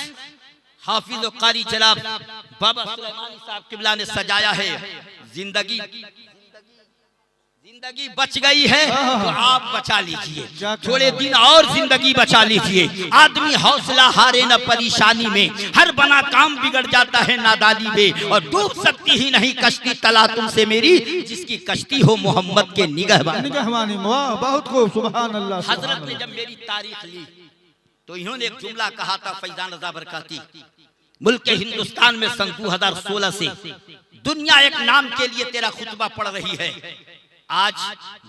हाफिज कारी जनाब बाबा सुलेमानी साहब किबला ने सजाया है। जिंदगी जिंदगी बच गई है तो आप बचा लीजिए, थोड़े दिन और जिंदगी बचा लीजिए। आदमी हौसला हारे न परेशानी में, हर बना काम बिगड़ जाता है नादानी में। और डूब सकती ही नहीं कश्ती तला तुमसे मेरी, जिसकी कश्ती हो मोहम्मद के निगहबानी। बहुत खूब, सुभान अल्लाह। हजरत ने जब मेरी तारीख ली तो इन्होंने एक जुमला कहा था, फैजान रज़ा बरकाती, मुल्क हिंदुस्तान में सन 2016 से दुनिया एक नाम के लिए तेरा खुतबा पढ़ रही है। आज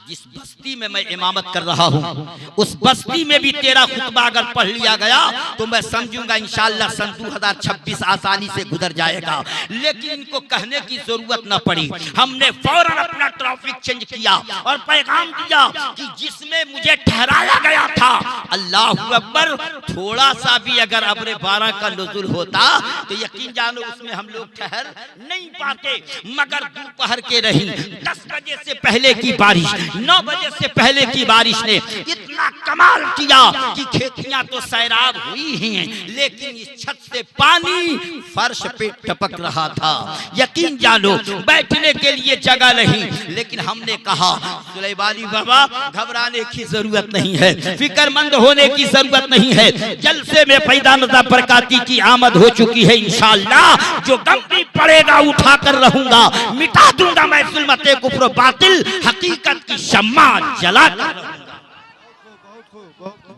जिस बस्ती में मैं इमामत कर रहा हूँ, उस बस्ती में भी तेरा खुतबा अगर पढ़ लिया गया तो मैं समझूंगा इंशाअल्लाह सन 2026 आसानी से गुजर जाएगा। लेकिन इनको कहने की जरूरत न पड़ी, हमने फौरन अपना ट्रैफिक चेंज किया और पैगाम दिया कि जिसमें मुझे ठहराया गया था, अल्लाह अकबर, थोड़ा सा भी अगर अब्र 12 का नुज़ुल होता तो यकीन जानो उसमें हम लोग ठहर नहीं पाते। मगर दोपहर के रही 10 बजे से पहले की बारिश, 9 बजे से पहले की बारिश ने इतना कमाल किया कि खेतियां तो सैराब हुई ही हैं, लेकिन इस छत से पानी फर्श पे टपक रहा था। यकीन जानो बैठने के लिए जगह नहीं, लेकिन हमने कहा सुलेमानी बाबा घबराने की जरूरत नहीं है, फिक्रमंद होने की जरूरत नहीं है। जलसे में फैजान रज़ा बरकाती की आमद हो चुकी है। इंशाअल्लाह जो गम भी पड़ेगा उठा कर रहूंगा, मिटा दूंगा मैं ज़ुल्मते कुफ्र बातिल, हकीकत की शम्मा जला कर रहूंगा।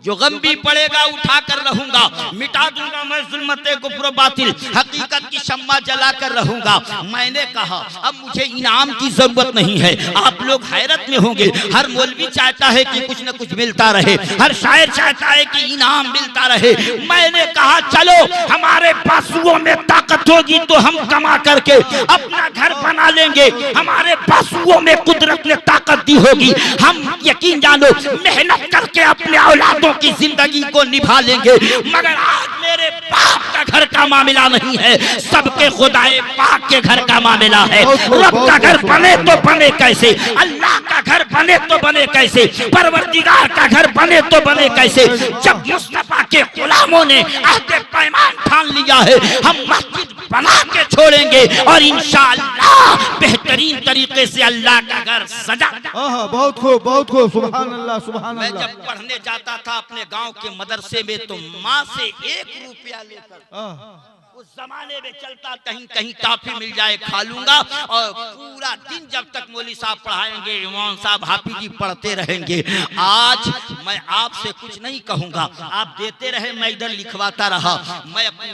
जो गम भी पड़ेगा उठा कर रहूंगा, मिटा दूंगा मैं ज़ुल्मते कुफ्र बातिल, हकीकत की शम्मा जला कर रहूंगा। मैंने कहा अब मुझे इनाम की जरूरत नहीं है। आप लोग हैरत में होंगे, हर मौलवी चाहता है कि कुछ न कुछ मिलता रहे, हर शायर चाहता है कि इनाम मिलता रहे। मैंने कहा चलो हमारे बाजुओं में ताकत होगी तो हम कमा करके अपना घर बना लेंगे, हमारे बाजुओं में कुदरत ने ताकत दी होगी, हम यकीन जानो मेहनत करके अपने औलादों की जिंदगी को निभा लेंगे। मगर आज मेरे बाप का घर का मामला नहीं है, सबके खुदाए पाक के घर का मामला है। रब का घर बने तो बने कैसे, अल्लाह का घर बने तो बने कैसे, परवरदिगार का घर बने तो बने कैसे। जब मुस्तफा के गुलामों ने अहद पैमान ठान लिया है, हम मस्जिद बना के छोड़ेंगे और इंशाअल्लाह बेहतरीन तरीके से अल्लाह का घर सजा। बहुत खूब, बहुत खूब, सुभान अल्लाह, सुभान अल्लाह। मैं जब पढ़ने जाता था अपने गांव के मदरसे में तो माँ से 1 रुपया लेकर, उस जमाने में चलता कहीं कहीं टॉफी मिल जाए खा लूंगा, और पूरा दिन जब तक मौलवी साहब पढ़ाएंगे, इमाम साहब हाफिज जी पढ़ते रहेंगे। आज मैं आपसे कुछ नहीं कहूंगा, आप देते रहे, मैं इधर लिखवाता रहा। मैं अपनी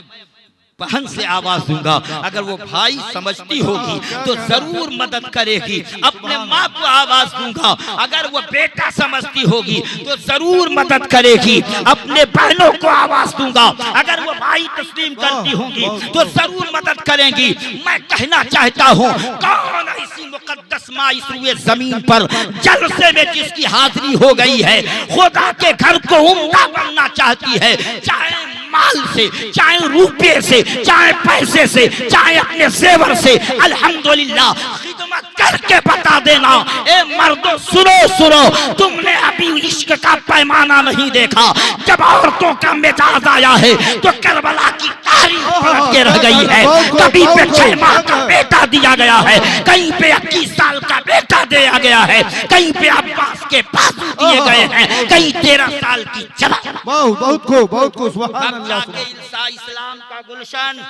बहन से आवाज दूंगा, अगर वो भाई समझती होगी तो जरूर मदद करेगी। अपने माँ को आवाज दूंगा, अगर वो बेटा समझती होगी तो जरूर मदद करेगी। अपने बहनों को आवाज दूंगा, अगर वो भाई तस्लीम करती होंगी तो जरूर मदद करेंगी। मैं कहना चाहता हूँ, कौन ऐसी मुकद्दस माँ इस रुए जमीन पर जलसे में जिसकी हाजिरी हो गई है, खुदा के घर को उम्दा बनना चाहती है, चाहे माल से, चाहे रुपये से, चाहे पैसे से, चाहे अपने जेवर से, अल्हम्दुलिल्लाह खिदमत करके बता देना। ए मर्दों सुनो सुनो, तुमने अभी इश्क का पैमाना नहीं देखा। जब औरतों का मिजाज आया है तो करबला की तारीफ पलट के रह गई है। कभी पे 6 माह का बेटा दिया गया है, कहीं पे 21 साल का बेटा दिया गया है, कहीं पे अब्बास के बाजू दिए गए हैं, कहीं 13 साल की चला। बहुत खूब, बहुत खूब, सुभान अल्लाह। इस्लाम का गुलशन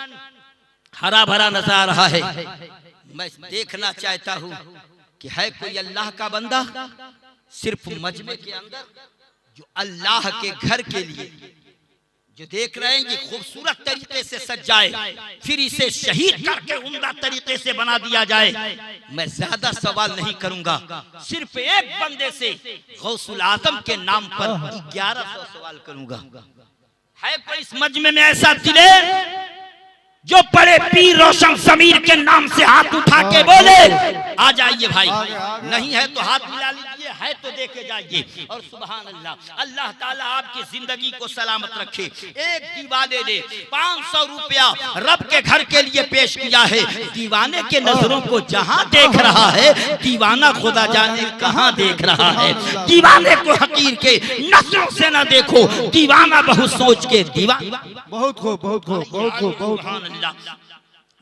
हरा भरा नजर आ रहा है। मैं देखना चाहता हूँ कि है कोई अल्लाह का बंदा सिर्फ मजमे के अंदर जो अल्लाह के घर के लिए जो देख रहे हैं ये खूबसूरत तरीके से सज जाए, फिर इसे शहीद करके उम्दा तरीके से बना दिया जाए। मैं ज्यादा सवाल नहीं करूंगा, सिर्फ एक बंदे से गौसुल आजम के नाम पर 1100 सवाल करूंगा। है कोई इस मजमे में ऐसा दिलेर जो बड़े पीर रोशन जमीर के नाम से हाथ उठा के बोले आ जाइए भाई, नहीं है तो हाथ मिला लीजिए, है तो देखे जाइए। और सुभान अल्लाह, अल्लाह ताला आपकी जिंदगी को सलामत रखे। एक दीवाने ने 500 रुपया रब के घर के लिए पेश किया है। दीवाने के नजरों को जहां देख रहा है, दीवाना खुदा जाने कहां देख रहा है। दीवाने को हकीर के नजरों से न देखो, दीवाना बहुत सोच के दीवाना। बहुत खूब, बहुत खूब, बहुत खूब, बहुत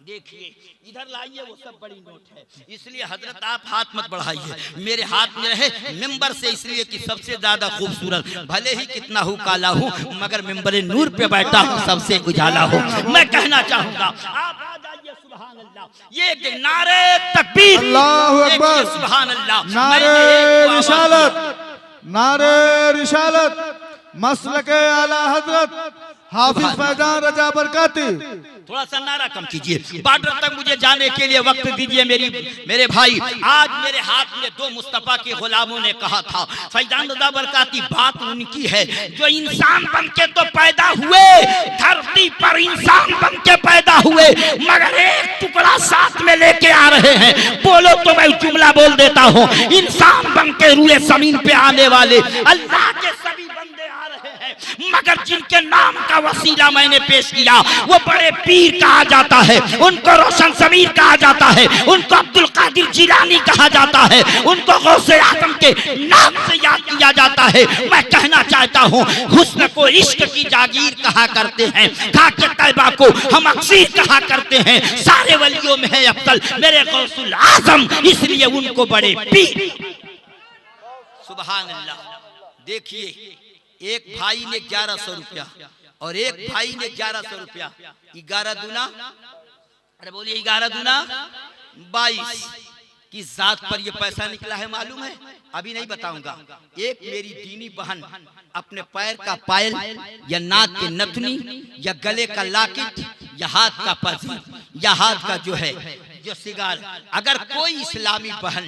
देखिए इधर लाइए, वो सब बड़ी नोट है, इसलिए हजरत आप हाथ मत बढ़ाइए, मेरे हाथ में रहे मिंबर से, इसलिए कि सबसे ज्यादा खूबसूरत, भले ही कितना हूँ काला हूँ मगर मिंबर नूर पे बैठा हूँ, सबसे उजाला हूँ। मैं कहना चाहूंगा आप आ जाइए, सुभान अल्लाह, ये नारे तकबीर, अल्लाहु अकबर, सुभान अल्लाह, नारे रिसालत, नारे रिसालत, मसलके आला हजरत हाफिज फैजान रजा बरकाती। थोड़ा सा नारा कम कीजिए, बॉर्डर तक मुझे जाने के लिए वक्त दीजिए मेरे भाई। आज मेरे हाथ में दो मुस्तफा के गुलामों ने कहा था, फैजान रजा बरकाती, बात उनकी है जो इंसान बन के तो पैदा हुए, धरती पर इंसान बन के पैदा हुए, मगर एक टुकड़ा साथ में लेके आ रहे हैं। बोलो तो मैं जुमला बोल देता हूँ, इंसान बन के रूए जमीन पे आने वाले अल्लाह के सभी बंदे आ रहे हैं, मगर जिनके नाम का वसीला मैंने पेश किया वो बड़े पीर कहा जाता है, उनको रोशन ज़मीर कहा जाता है, उनको अब्दुल कादिर जिलानी कहा जाता है, उनको गौसे आजम के नाम से याद किया जाता है। मैं कहना चाहता हूँ, हुस्न को इश्क की जागीर कहा करते हैं, खाके तैयबा को हम अक्सीर कहा करते हैं, सारे वलियों में है अफजल मेरे गौसुल आजम, इसलिए उनको बड़े पीर। सुभान अल्लाह। देखिए एक भाई ने 1100 रुपया और एक भाई ने 1100 रुपया, 11 दूना, अरे बोलिए 11 दूना 22 की जात पर ये पैसा निकला है मालूम है? अभी नहीं बताऊंगा। एक मेरी दीनी बहन अपने पैर का पायल या नाक के नथनी या गले का लाकिट या हाथ का पर्स या हाथ का जो है जो सिगार, अगर कोई इस्लामी बहन,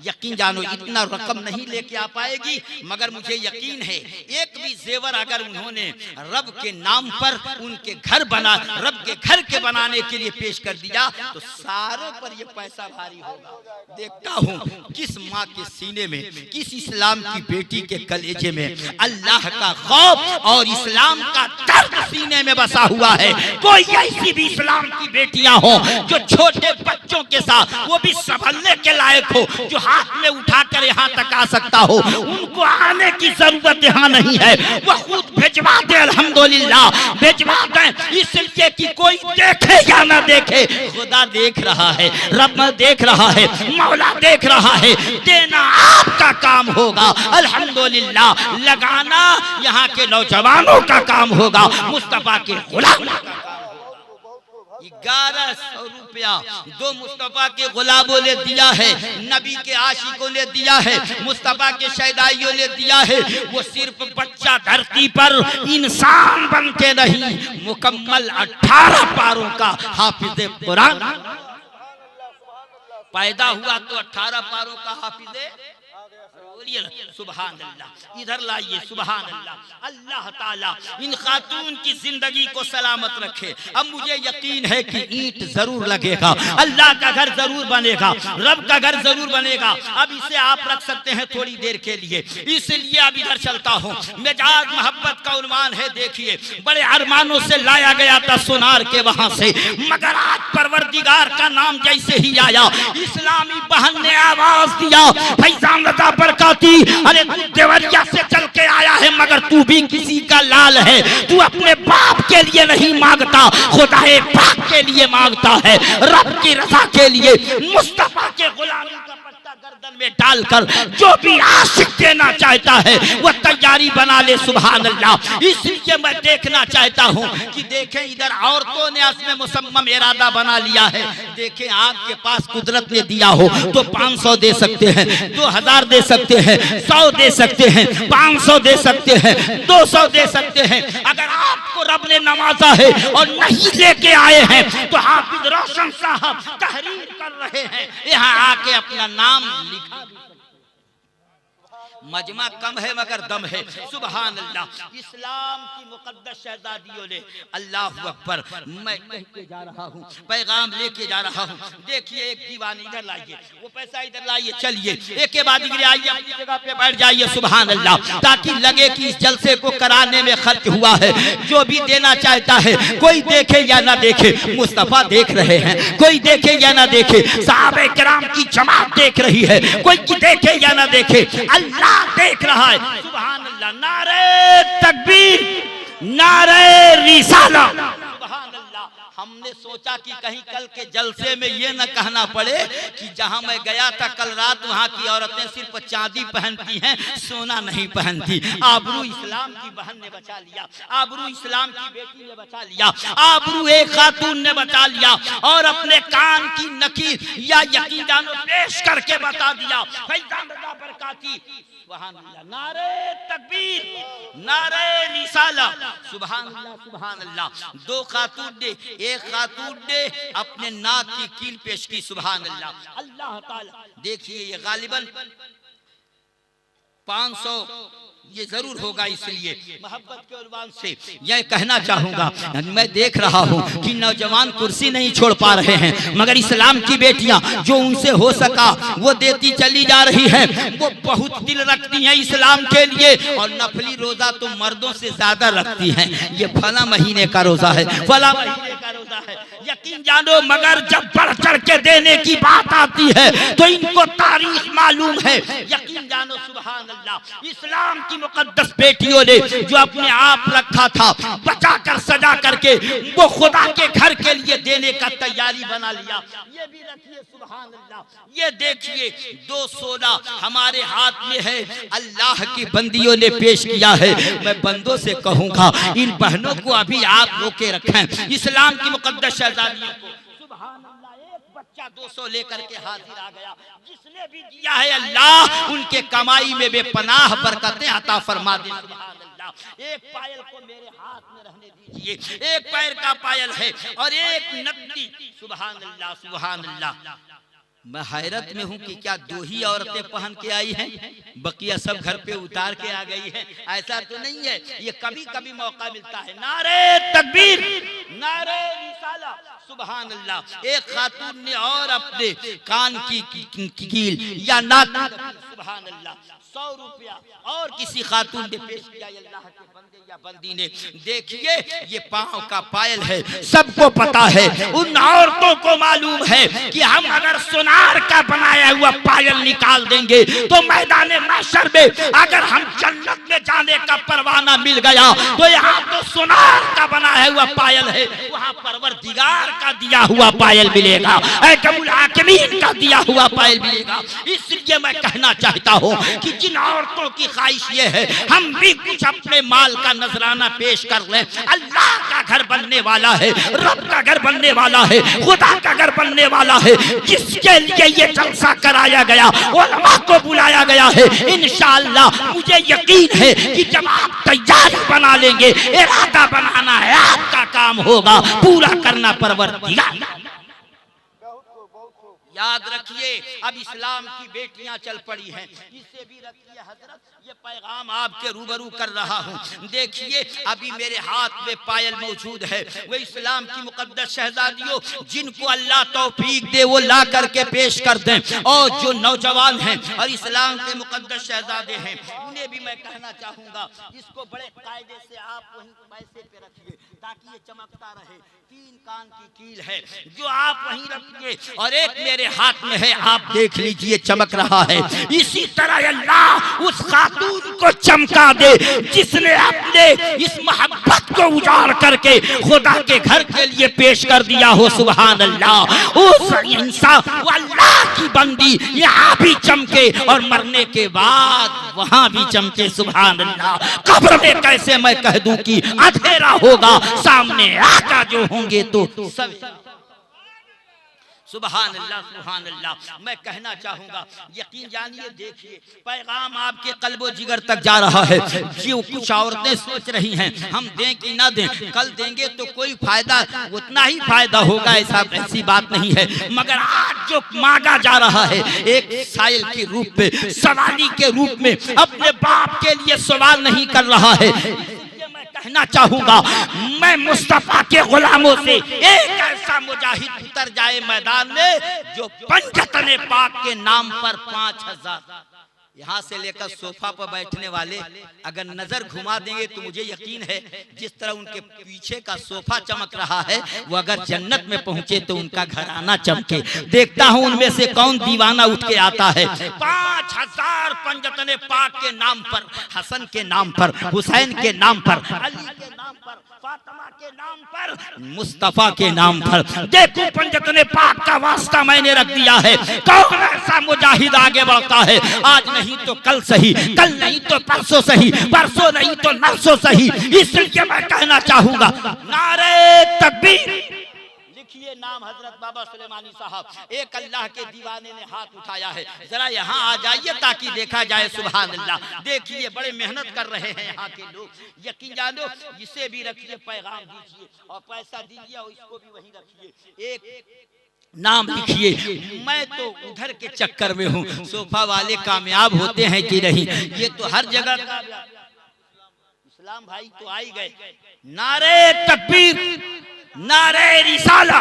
यकीन जानो इतना रकम नहीं लेके आ पाएगी, मगर मुझे यकीन है एक भी जेवर अगर उन्होंने रब के नाम पर उनके घर बना, रब के घर के बनाने के लिए पेश कर दिया तो सारे पर ये पैसा भारी होगा। देखता हूँ किस माँ के सीने में, किस इस्लाम की बेटी के कलेजे में अल्लाह का खौफ और इस्लाम का दर्द सीने में बसा हुआ है। कोई ऐसी भी इस्लाम की बेटियां हो जो छोटे बच्चों के साथ, वो भी संभलने के लायक हो, जो हाथ में उठाकर यहाँ तक आ सकता हो, उनको आने की जरूरत यहाँ नहीं है, वो खुद भिजवा दे, अल्हम्दुलिल्लाह भिजवा दे, इसलिए कि कोई देखे या ना देखे, खुदा देख रहा है, रब देख रहा है, मौला देख रहा है, देना आपका काम होगा अल्हम्दुलिल्लाह, लगाना यहाँ के नौजवानों का काम होगा, मुस्तफा के गुलाम का काम। 1100 रुपया दो मुस्तफा के गुलामों ने दिया है, नबी के आशिकों ने दिया है, मुस्तफा के शहदाइयों ने दिया है। वो सिर्फ बच्चा धरती पर इंसान बन के नहीं, मुकम्मल 18 पारों का हाफिज कुरान पैदा हुआ, तो 18 पारों का हाफिज, बोलिए सुभान अल्लाह। इधर लाइए, सुभान अल्लाह। अल्लाह ताला इन खातून की जिंदगी को सलामत रखे। अब मुझे यकीन है कि ईंट जरूर लगेगा, अल्लाह का घर जरूर बनेगा, रब का घर जरूर बनेगा। अब इसे आप रख सकते हैं थोड़ी देर के लिए, इसलिए अब इधर चलता हूँ। मिजाज मोहब्बत का उन्वान है, देखिए बड़े अरमानों से लाया गया था सोनार के वहां से, मगर आज परवरदिगार का नाम जैसे ही आया, इस्लामी बहन ने आवाज दिया, फैजान रजा बरकाती, अरे तू देवरिया से चल के आया है, मगर तू भी किसी का लाल है, तू अपने बाप के लिए नहीं मांगता, खुदाए पाक के लिए मांगता है, रब की रजा के लिए। मुस्तफा के गुलामी का पट्टा गर्दन में डालकर जो भी आशिक देना चाहता है वो तैयारी बना ले, सुभान अल्लाह। इसलिए मैं देखना चाहता हूँ कि देखें इधर औरतों ने इसमें मुसम्मम इरादा बना लिया है। देखें आपके पास कुदरत ने दिया हो तो 500 दे सकते हैं, 2000 दे सकते हैं, 100 दे सकते हैं, 500 दे सकते हैं, 200 दे सकते हैं। अगर आपको रब ने नवाजा है और नहीं लेके आए हैं तो हाफिज रोशन साहब तहरीर कर रहे हैं, यहाँ आके अपना नाम लिखा। मजमा कम है मगर दम है, सुभान अल्लाह। इस्लाम की मुकद्दस शहजादियों ने, अल्लाह अकबर, मैं कह के जा रहा हूँ, पैगाम लेके जा रहा हूँ। देखिए एक दीवानी, इधर लाइए, वो पैसा इधर लाइए, चलिए एक के बाद गिरे आइए, अपनी जगह पे बैठ जाइए, सुभान अल्लाह, ताकि लगे कि इस जलसे को कराने में खर्च हुआ है। जो भी देना चाहता है, कोई देखे या ना देखे, मुस्तफा देख रहे हैं, कोई देखे या ना देखे, सहाबे किराम की जमात देख रही है, कोई देखे या ना देखे, अल्लाह देख रहा है, सुभान अल्लाह। नारे तकबीर, नारे रिसाला, सुभान अल्लाह। हमने सोचा कि कहीं कल के जलसे में ये न कहना पड़े कि जहां मैं गया था कल रात वहां की औरतें सिर्फ चांदी पहनती हैं, सोना नहीं पहनती। आबरू इस्लाम की बहन ने बचा लिया, आबरू इस्लाम की बेटी ने बचा लिया, आबरू एक खातून ने बचा लिया और अपने कान की नकीर या यकीन जानो पेश करके बता दिया। सुभान अल्लाह, नारे तकबीर, नारे रिसाला, सुभान अल्लाह, सुभान अल्लाह। दो खातून ने, एक खातून ने अपने नाक की कील पेश की, सुभान अल्लाह। अल्लाह ताला देखिए ये गालिबन 500 ये जरूर होगा, इसलिए मोहब्बत के उन्वान से यह कहना चाहूंगा, मैं देख रहा हूं कि नौजवान कुर्सी नहीं छोड़ पा रहे हैं, मगर इस्लाम की बेटियां जो उनसे हो सका वो देती चली जा रही हैं। वो बहुत दिल रखती हैं इस्लाम के लिए और नफली रोजा तो मर्दों से ज्यादा रखती हैं। ये फला महीने का रोजा है, फला महीने का रोजा है, यकीन जानो, मगर जब बढ़ चढ़ के देने की बात आती है तो इनको तारीख मालूम है। यकीन जानो, सुभान अल्लाह, इस्लाम की मुकद्दस बेटियों ने जो अपने आप रखा था बचा कर सजा करके वो खुदा के घर के लिए देने का तैयारी बना लिया। ये भी रखिए, सुभान अल्लाह। ये देखिए 2 सोना हमारे हाथ में है, अल्लाह की बंदियों ने पेश किया है। मैं बंदों से कहूंगा इन बहनों को अभी आप रोके रखें, इस्लाम की मुकद्दस शहजादियों को। सुभान अल्लाह, एक बच्चा 200 लेकर के हाजिर आ गया। जिसने भी दिया है अल्लाह उनके कमाई में बेपनाह बरकतें अता फरमा दे। सुभान अल्लाह। एक पायल को मेरे हाथ में रहने दीजिए, एक पैर का पायल है और एक नकदी। सुभान अल्लाह, सुभान अल्लाह। मैं हैरत में हूं कि क्या 2 ही औरतें पहन के आई हैं, बकिया सब घर पे उतार के आ गई हैं? ऐसा तो नहीं है, ये कभी कभी मौका मिलता है। नारे तकबीर, नारे रिसाला, सुभान अल्लाह। एक खातून ने और अपने कान की कील या नाक, सुभान अल्लाह, 100 रुपया और किसी खातून ने पेश किया। अल्लाह के बंदे या बंदी ने, देखिए ये पांव का पायल है, सबको पता है, उन औरतों को मालूम है कि हम अगर सोनार का बनाया हुआ पायल निकाल देंगे तो मैदान महशर में अगर हम जन्नत में जाने का परवाना मिल गया तो यहाँ तो सोनार का बनाया हुआ पायल है, वहाँ परवरदिगार का दिया हुआ पायल मिलेगा, ऐकमुल हाकिमीन का दिया हुआ पायल मिलेगा। इसलिए मैं कहना चाहता हूँ कि जिन औरतों की ख्वाहिश ये है हम भी कुछ अपने माल का नजराना पेश कर लें। अल्लाह का घर बनने वाला है, रब का घर बनने वाला है, खुदा का घर बनने वाला है, जिसके लिए ये जलसा कराया गया, उलमा को बुलाया गया है। इंशाअल्लाह मुझे यकीन है कि जब आप तैयारी बना लेंगे, इरादा बनाना है आपका काम होगा, पूरा करना परवरदिगार। याद रखिए, अब इस्लाम की बेटियां चल पड़ी हैं, इसे भी रखिए हजरत, ये पैगाम आपके रूबरू कर रहा हूँ। देखिए अभी मेरे हाथ में पायल मौजूद है, वो इस्लाम की मुकद्दस शहजादियों जिनको अल्लाह तौफीक दे वो ला करके पेश कर दें, और जो नौजवान हैं और इस्लाम के मुकद्दस शहजादे हैं उन्हें भी मैं कहना चाहूँगा, इसको बड़े कायदे से आप वहीं पैसे पे रखिए ताकि ये चमकता रहे। 3 कान की कील है जो आप वहीं रखिए और एक मेरे हाथ में है, आप देख लीजिए चमक रहा है। इसी तरह अल्लाह उस खातून को चमका दे जिसने अपने इस मोहब्बत को उजाड़ करके खुदा के घर के लिए पेश कर दिया हो। सुभान अल्लाह। उस इंसान अल्लाह की बंदी यहाँ भी चमके और मरने के बाद वहां भी चमके। सुभान अल्लाह। कब्र में कैसे मैं कह दूं कि अंधेरा होगा, सामने आका जो होंगे तो सब। सुभान अल्लाह, सुभान अल्लाह। मैं कहना चाहूंगा, यकीन जानिए, देखिए पैगाम आपके कल्बो जिगर तक जा रहा है। जो कुछ औरतें सोच रही हैं हम दें कि ना दें, कल देंगे तो कोई फायदा, उतना ही फायदा होगा, ऐसी बात नहीं है। मगर आज जो मांगा जा रहा है एक साइल के रूप में, सवाली के रूप में, अपने बाप के लिए सवाल नहीं कर रहा है। कहना चाहूंगा, मैं मुस्तफा के गुलामों से एक ऐसा मुजाहिद उतर जाए मैदान में जो पंजतने पाक के नाम पर 5000 यहाँ से लेकर सोफा पर बैठने वाले अगर नजर घुमा देंगे तो मुझे यकीन है जिस तरह उनके पीछे का सोफा चमक रहा है, वो अगर जन्नत में पहुंचे तो उनका घराना चमके। देखता हूं उनमें से कौन दीवाना उठ के आता है। 5000 पंजतने पाक के नाम पर, हसन के नाम पर, हुसैन के नाम पर, अली के नाम पर, फातिमा के नाम पर, मुस्तफा के नाम पर। देखो पंजतने पाक का वास्ता मैंने रख दिया है। कौन ऐसा मुजाहिद आगे बढ़ता है? आज नहीं तो कल सही, कल नहीं तो परसों सही, परसों नहीं तो नरसों सही। इसलिए मैं कहना चाहूंगा, नारे तकबीर। लिखिए नाम हजरत बाबा सुलेमानी साहब। एक अल्लाह के दीवाने ने हाथ उठाया है, जरा यहाँ आ जाइए ताकि देखा जाए। सुभान अल्लाह। देखिए बड़े मेहनत कर रहे हैं यहाँ के लोग। यकीन जानो, इसे भी रखिए, पैगाम दीजिए और पैसा दीजिए और इसको भी वहीं रखिए। एक नाम लिखिए। मैं तो उधर के चक्कर में हूँ, सोफा वाले कामयाब होते हैं कि नहीं, ये तो हर जगह इस्लाम भाई तो आ ही गए। नारे तकबीर, नारे रिसाला।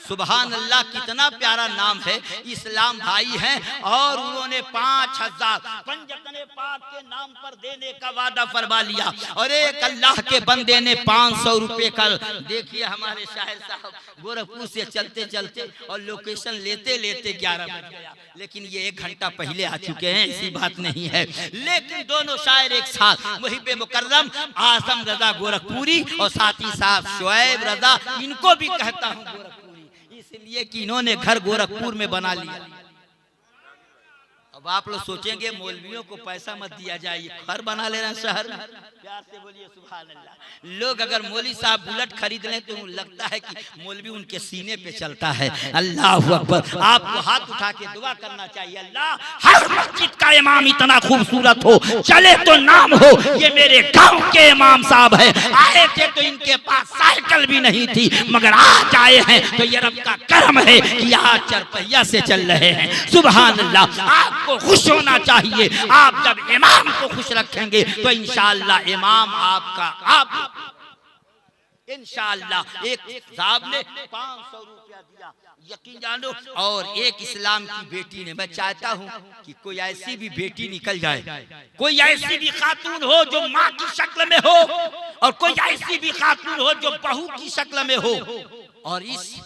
सुभान अल्लाह, कितना प्यारा नाम है। इस्लाम भाई हैं और उन्होंने 5000 पंजतने पाक के नाम पर देने का वादा फरमा लिया और एक अल्लाह के बंदे ने 500 रुपए का। देखिए हमारे शायर साहब गोरखपुर से चलते चलते और लोकेशन लेते लेते 11 बज गया, लेकिन ये 1 घंटा पहले आ चुके हैं, ऐसी बात नहीं है। लेकिन दोनों शायर एक साथ, मुहिब मुकर्रम आजम रजा गोरखपुरी और साथ ही साथ शुएब रजा, इनको भी कहता हूँ गोरखपुरी, इसलिए कि इन्होंने घर गोरखपुर में बना लिया। अब आप लोग सोचेंगे मौलवियों को पैसा मत दिया जाए, घर बना ले रहे हैं शहर में। प्यार से बोलिए सुभान अल्लाह। लोग अगर मौलवी साहब बुलेट खरीद लें तो लगता है कि मौलवी उनके सीने पे चलता है। अल्लाह अकबर। आपको हाथ उठा के दुआ करना चाहिए, अल्लाह हर मस्जिद का इमाम इतना खूबसूरत हो, चले तो नाम हो। ये मेरे गांव के इमाम साहब है, आए थे तो इनके पास साइकिल भी नहीं थी, मगर आज आए हैं तो ये रब का करम है कि आज चरपहिया से चल रहे हैं। सुभान अल्लाह। आपको खुश होना चाहिए। आप जब इमाम को खुश रखेंगे तो इंशाअल्लाह इमाम आपका आप इंशाअल्लाह। एक साहब ने 500 रुपया दिया, यकीन जानो, और एक इस्लाम की बेटी ने। मैं चाहता हूँ कि कोई ऐसी भी बेटी निकल जाए, कोई ऐसी भी खातून हो जो माँ की शक्ल में हो, और कोई ऐसी भी खातून हो जो बहू की शक्ल में हो, और इस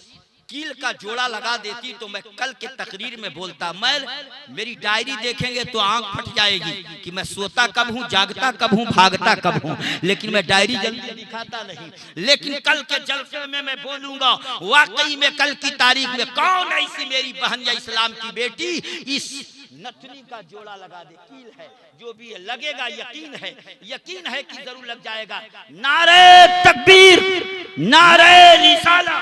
कील का जोड़ा लगा देती तो मैं कल के तकरीर में बोलता। मैं मेरी डायरी देखेंगे तो आंख फट जाएगी कि मैं सोता कब हूँ, जागता कब हूँ, भागता कब हूँ, लेकिन मैं डायरी जल्दी दिखाता नहीं। लेकिन कल के जलसे में मैं बोलूंगा, वाकई में कल की तारीख में कौन ऐसी मेरी बहन या इस्लाम की बेटी इस नथनी का जोड़ा लगा दे। कील है जो भी है, लगेगा, यकीन है कि जरूर लग जाएगा। नारे तकबीर, नारे रिसाला।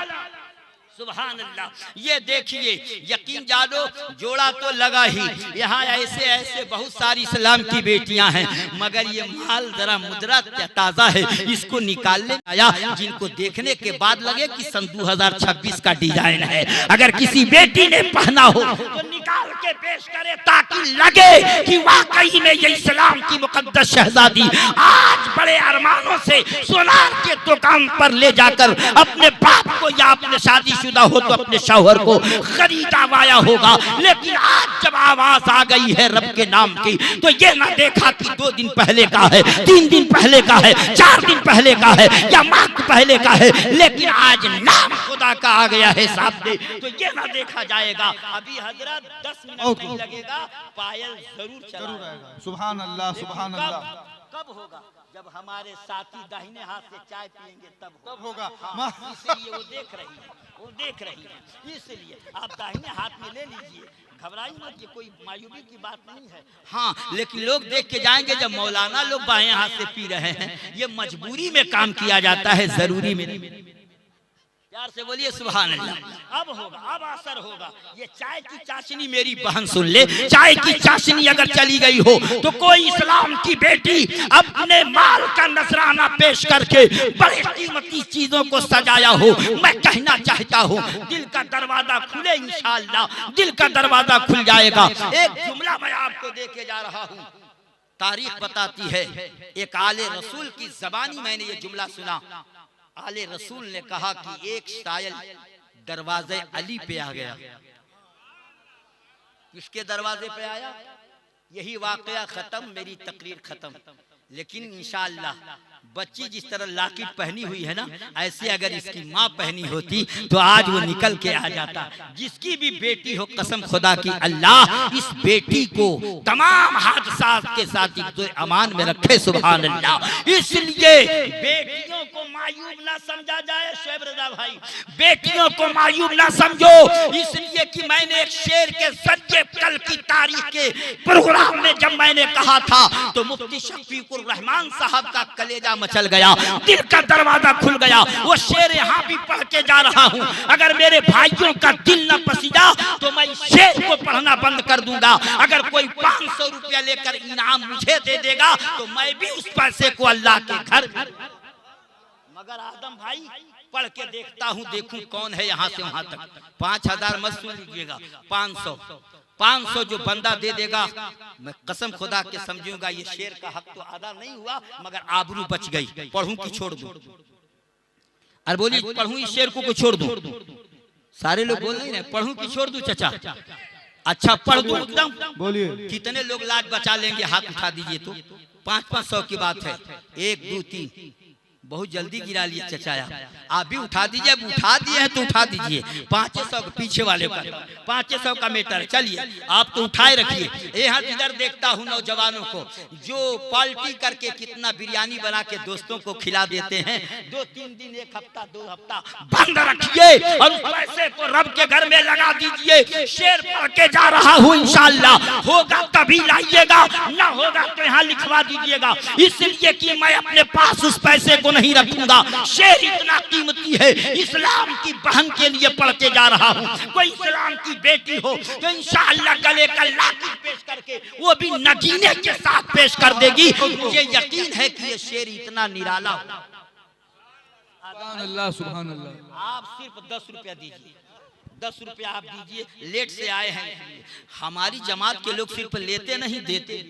सुभान अल्लाह। ये देखिए, यकीन जानो, जोड़ा तो लगा ही। यहाँ ऐसे ऐसे बहुत सारी इस्लाम की बेटियां हैं, मगर ये माल जरा मुद्रा ताजा है, इसको निकालने आया, जिनको देखने के बाद लगे कि सन 2026 का डिजाइन है। अगर किसी बेटी ने पहना हो तो निकाल के पेश करे ताकि लगे कि वाकई में ये इस्लाम की मुकद्दस शहजादी आज बड़े अरमानों से सोनार के दुकान पर ले जाकर अपने बाप को या अपने शादी हो तो अपने शौहर को खरीदा वाया होगा। लेकिन आज जब आवाज आ गई है रब के नाम की, तो ये ना देखा कि 2 दिन पहले का है, 3 दिन पहले का है, 4 दिन पहले का है या माह पहले का है, लेकिन आज नाम खुदा का आ गया है सामने, तो ये ना देखा जाएगा। अभी हजरत 10 मिनट नहीं लगेगा, पायल जरूर चलाएगा। सुभान अल्लाह, सुभान अल्लाह। कब होगा? जब हमारे साथी दाहिने हाथ से चाय पिएंगे तब होगा। इसलिए वो देख रही है, इसलिए आप दाहिने हाथ में ले लीजिए, घबराइए मत, ये कोई मायूबी की बात नहीं है। हाँ, लेकिन लोग देख के जाएंगे जब मौलाना लोग बाएं हाथ से पी रहे हैं। ये मजबूरी में काम किया जाता है, जरूरी में। प्यार से बोलिए सुभान अल्लाह। अब होगा, अब असर होगा। ये चाय की चाशनी मेरी बहन सुन ले, चाय की चाशनी अगर चली गई हो तो कोई इस्लाम की बेटी अपने माल का नजराना पेश करके बड़ी कीमती चीजों को सजाया हो, मैं कहना चाहता हूँ दिल का दरवाजा खुले, इंशाअल्लाह दिल का दरवाजा खुल जाएगा। एक जुमला मैं आपको देके जा रहा हूँ, तारीख बताती है। एक आले रसूल की जबानी मैंने ये जुमला सुना। आले रसूल ने कहा कि एक सायल दरवाजे अली पे आ गया। किसके दरवाजे पे आया? यही वाकया खत्म, मेरी तकरीर खत्म। लेकिन इंशाअल्लाह बच्ची जिस तरह लाकिट पहनी हुई है ना, ऐसे अगर इसकी माँ पहनी होती तो आज वो निकल के आ जाता। जिसकी भी बेटी हो, कसम खुदा की अल्लाह इस बेटी को तमाम हादसा के साथ तो अमान में रखे, सुभान अल्लाह। इसलिए बेटियों को मायूब ना समझा जाए शोएब रजा भाई, बेटियों को मायूब ना समझो। इसलिए कि मैंने एक शेर के जरिए कल की तारीख के प्रोग्राम में जब मैंने कहा था तो मुफ्ती शफीकुर रहमान साहब का कलेजा मचल गया, दिल का दरवाजा खुल गया। वो शेर यहाँ भी पढ़ के जा रहा हूँ। अगर मेरे भाइयों का दिल न पसीजा तो मैं शेर को पढ़ना बंद कर दूंगा। अगर कोई 500 रुपया लेकर इनाम मुझे दे देगा तो मैं भी उस पैसे को अल्लाह के घर, मगर आदम भाई पढ़ के देखता हूँ, देखूं कौन है यहाँ से वहां तक। 5000 मत सुन लीजिएगा, 500 जो बंदा दे देगा मैं कसम खुदा के समझूंगा ये शेर का हक तो अदा नहीं हुआ मगर आबरू बच गई। पढ़ूं कि छोड़ दूं? अरे बोली पढ़ूं इस शेर को छोड़ दूं? सारे लोग बोल नहीं रहे, पढ़ूं कि छोड़ दूं चाचा? अच्छा पढ़ दूं एकदम? बोलिए। कितने लोग लाज बचा लेंगे? हाथ उठा दीजिए तो। 500 की बात है, 1 2 3 बहुत जल्दी गिरा लिए चचाया। आप भी उठा दीजिए, अब उठा दिए हैं तो उठा दीजिए। 500 के पीछे वाले का 500 का मीटर, चलिए आप तो उठाए रखिए। यहाँ इधर देखता हूँ नौजवानों को जो पार्टी करके कितना बिरयानी बना के दोस्तों को खिला देते हैं। 2-3 दिन, 1 हफ्ता, 2 हफ्ता बंद रखिए और उस पैसे को रब के घर में लगा दीजिए। शेर पढ़ के जा रहा हूँ, इंशाअल्लाह होगा तभी लाइएगा, ना होगा तो यहाँ लिखवा दीजिएगा। इसलिए कि मैं अपने पास उस पैसे को नहीं रखूंगा। शेर इतना कीमती है, इस्लाम की बहन के लिए पढ़ के जा रहा हूँ। कोई इस्लाम की बेटी हो तो इंशाअल्लाह गले का लाकिट पेश करके वो भी नगीने के साथ पेश कर देगी। मुझे यकीन है कि ये शेर इतना निराला हो। सुभान अल्लाह, सुभान अल्लाह। आप सिर्फ 10 रुपया दीजिए, 10 रुपया आप दीजिए। लेट से आए हैं, हमारी जमात के लोग सिर्फ लेते नहीं देते।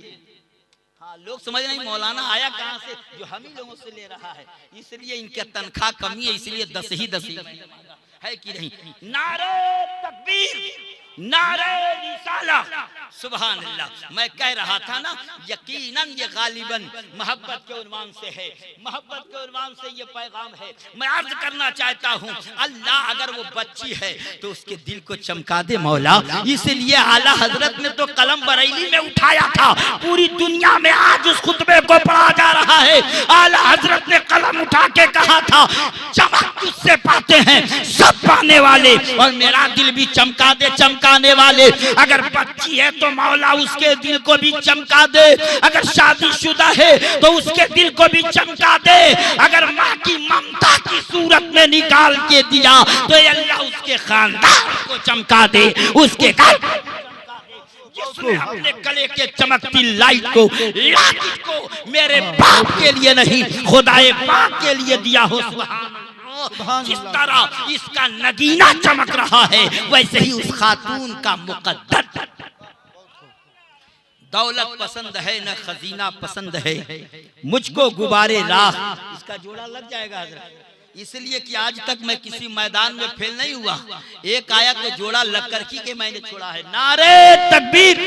हाँ, लोग समझ नहीं मौलाना आया कहाँ से जो हम ही लोगों से ले रहा है। इसलिए इनके तनख्वाह कमी है, इसलिए 10 ही है कि नहीं? नारे तकबीर, नारे रिसाला, सुभान अल्लाह। मैं कह रहा था ना, यकीनन ये गालिबन मोहब्बत के उन्वान से है, मोहब्बत के उन्वान से ये पैगाम है। मैं अर्ज करना चाहता हूँ, अल्लाह अगर वो बच्ची है तो उसके दिल को चमका दे मौला। इसलिए आला हजरत ने तो कलम बरेली में उठाया था, पूरी दुनिया में आज उस खुतबे को पढ़ा जा रहा है। आला हजरत ने कलम उठा के कहा था, चमक तुझसे पाते हैं सब पाने वाले, और मेरा दिल भी चमका दे चमकाने वाले। अगर बच्ची है तो मौला उसके दिल को भी चमका दे, अगर शादीशुदा है तो उसके दिल को भी चमका दे। अगर माँ की ममता की सूरत में निकाल के दिया तो अल्लाह उसके खानदान को चमका दे, उसके जिसने अपने गले के चमकती लाइट को मेरे बाप के लिए नहीं खुदाए बाप के लिए दिया हो। जिस तरह इसका नगीना चमक रहा है वैसे ही उस खातून का मुकद्दर। दौलत पसंद है न खजीना पसंद है, मुझको गुबारे राह। इसका जोड़ा लग जाएगा हजरत। इसलिए कि आज तक मैं किसी मैदान में फेल नहीं हुआ। एक आया तो जोड़ा लग कर के मैंने छोड़ा है। नारे तकबीर,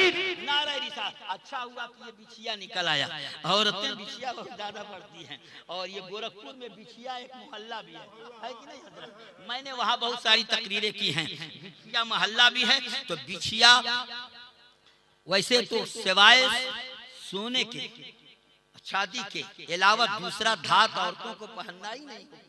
नारे रिसालत। अच्छा हुआ कि ये बिछिया निकल आया। औरतें बिछिया बहुत ज्यादा पढ़ती हैं, और ये गोरखपुर में बिछिया एक मोहल्ला भी है कि नहीं हजरत? मैंने वहाँ बहुत सारी तकरीरें की हैं। बिछिया मोहल्ला भी है। तो बिछिया वैसे तो सिवाय सोने के शादी के अलावा दूसरा धात औरतों को पहनना ही नहीं है,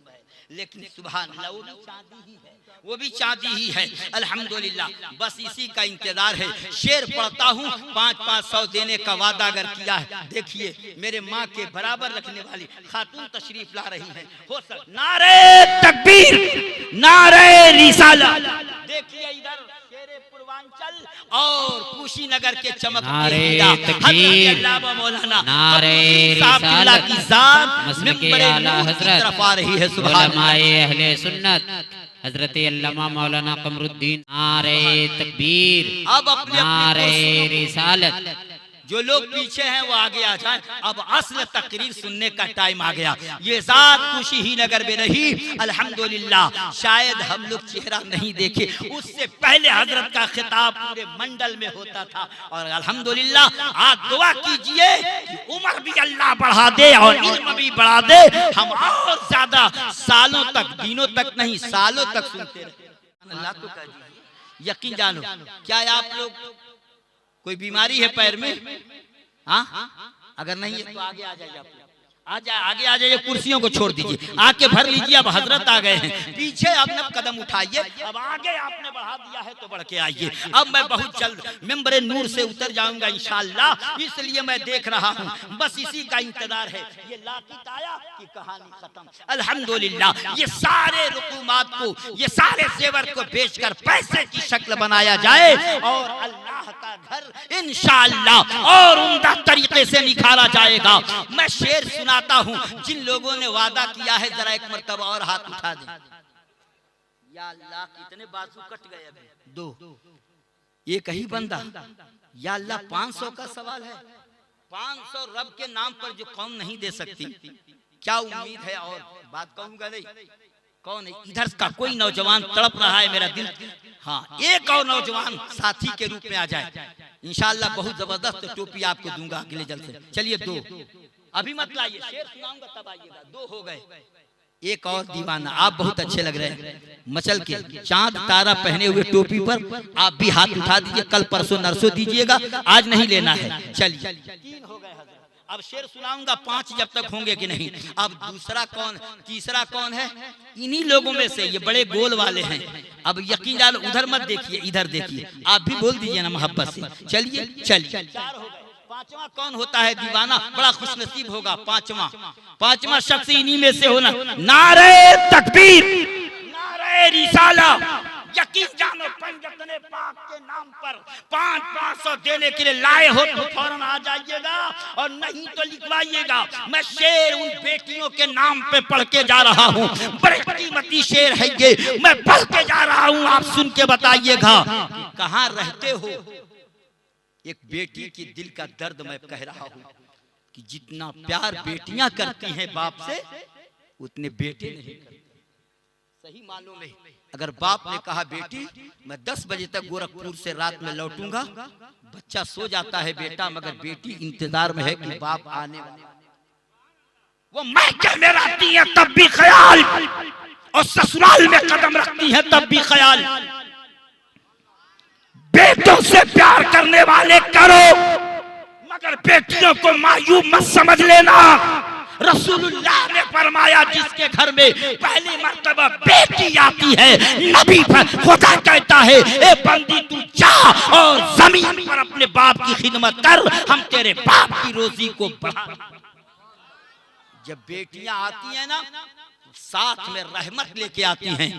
लेकिन सुभान अल्लाह वो भी चांदी ही है, वो भी चांदी ही है। अल्हम्दुलिल्लाह, बस इसी का इंतजार है। शेर पढ़ता हूँ, 500 देने का वादा अगर किया है। देखिए मेरे माँ के बराबर रखने वाली खातून तशरीफ ला रही है। हो सक नारे तकबीर, नारे रिसालत। देखिए इधर शेरे पूर्वांचल और कुशीनगर के चमक नारे तकबीर, नारे रिसालत, मसलके आला हजरत आ रही है। उलमाए अहले सुन्नत हजरत अल्लामा मौलाना कमरुद्दीन। नारे तकबीर, अब अपने नारे रिसालत। जो लोग पीछे हैं वो आगे आ जाएं। अब असल तकरीर सुनने का टाइम आ गया। ये जात खुशी ही नगर में रही, अल्हम्दुलिल्लाह। शायद हम लोग चेहरा नहीं देखे, उससे पहले हजरत का खिताब पूरे मंडल में होता था। और अल्हम्दुलिल्लाह आज दुआ कीजिए कि उम्र भी अल्लाह बढ़ा दे और इल्म भी बढ़ा दे, हम और ज्यादा सालों तक, दिनों तक नहीं सालों तक सुनते रहे। अल्लाह तो कह दीजिए, यकीन जानो। क्या आप लोग कोई बीमारी है पैर में? हाँ, अगर नहीं है तो आगे आ जाइए। आगे आ जाइए, कुर्सियों को छोड़ दीजिए, आके भर लीजिए। अब हजरत आ गए हैं, पीछे अब कदम उठाइए। अब आगे आपने बढ़ा दिया है तो बढ़ के आइए। अब मैं बहुत जल्द मिंबर नूर से उतर जाऊंगा इंशाअल्लाह, इसलिए मैं देख रहा हूँ, बस इसी का इंतजार है। ये लाकित आया कि कहानी खत्म। अल्हम्दुलिल्लाह ये सारे रुकुमात को, ये सारे जेवर को बेचकर पैसे की शक्ल बनाया जाए और अल्लाह का घर इंशाअल्लाह और उम्दा तरीके से निखारा जाएगा। मैं शेर सुनाता हूँ, जिन लोगों ने वादा किया है जरा एक मर्तबा और हाथ उठा दें। या अल्लाह कितने बाजू कट गए अभी? 2 एक ही बंदा। या अल्लाह 500 का सवाल है। 500 रब के नाम पर जो कौम नहीं दे सकती, क्या उम्मीद है? और बात कहूंगा नहीं, कौन है इधर का कोई नौजवान तड़प रहा है मेरा दिल। हाँ, एक और नौजवान साथी के रूप में आ जाए इंशाअल्लाह, बहुत जबरदस्त टोपी आपको दूंगा अगले जलसे। चलिए 2 अभी मत लाइए, शेर सुनाऊंगा तब आइएगा। 2 हो गए, एक और दीवाना। आप बहुत अच्छे लग रहे हैं, मचल के चांद तारा पहने हुए टोपी पर आप भी हाथ उठा दीजिए। कल परसों नरसों दीजिएगा, आज नहीं लेना है। चलिए 3 हो गए। अब शेर सुनाऊंगा 5 जब तक होंगे कि नहीं। अब दूसरा कौन, तीसरा कौन है? इन्हीं लोगों में से, ये बड़े गोल वाले हैं। अब यकीन जानो, उधर मत देखिए, इधर देखिए। आप भी बोल दीजिए ना मोहब्बत से। चलिए चलिए, 4 हो गए। 5वां कौन होता है दीवाना? बड़ा खुशनसीब होगा 5वां शख्स इन्हीं में से होना। नारे तकबीर, नारे रिसाला। यकीन जानो, पंजतने पाक के नाम पर 500 देने के लिए लाए हो तो फौरन आ जाइएगा, और नहीं तो लिखवाइएगा। मैं शेर उन बेटियों के नाम पे पढ़ के जा रहा हूँ, बड़े कीमती शेर है ये, मैं पढ़ के जा रहा हूँ, आप सुन के बताइएगा। कहाँ रहते हो? एक बेटी की दिल का दर्द मैं कह रहा हूँ कि जितना प्यार बेटियां करती हैं बाप से, उतने बेटे नहीं करते। सही मालूम है, अगर बाप ने कहा बेटी मैं 10 बजे तक गोरखपुर से रात में लौटूंगा, बच्चा सो जाता है बेटा, मगर बेटी इंतजार में है कि बाप आने वाले। वो मायके में रहती है तब भी ख्याल, और ससुराल में कदम रखती है तब भी ख्याल। बेटों से प्यार करने वाले करो, मगर बेटियों को मायूब मत समझ लेना। रसूलुल्लाह ने फरमाया जिसके घर में पहली मर्तबा बेटी आती है, नबी खुदा कहता है ए बंदी तू जा और जमीन पर अपने बाप की खिदमत कर, हम तेरे बाप की रोजी को बढ़ा। जब बेटियां आती हैं ना, साथ में रहमत लेके आती हैं।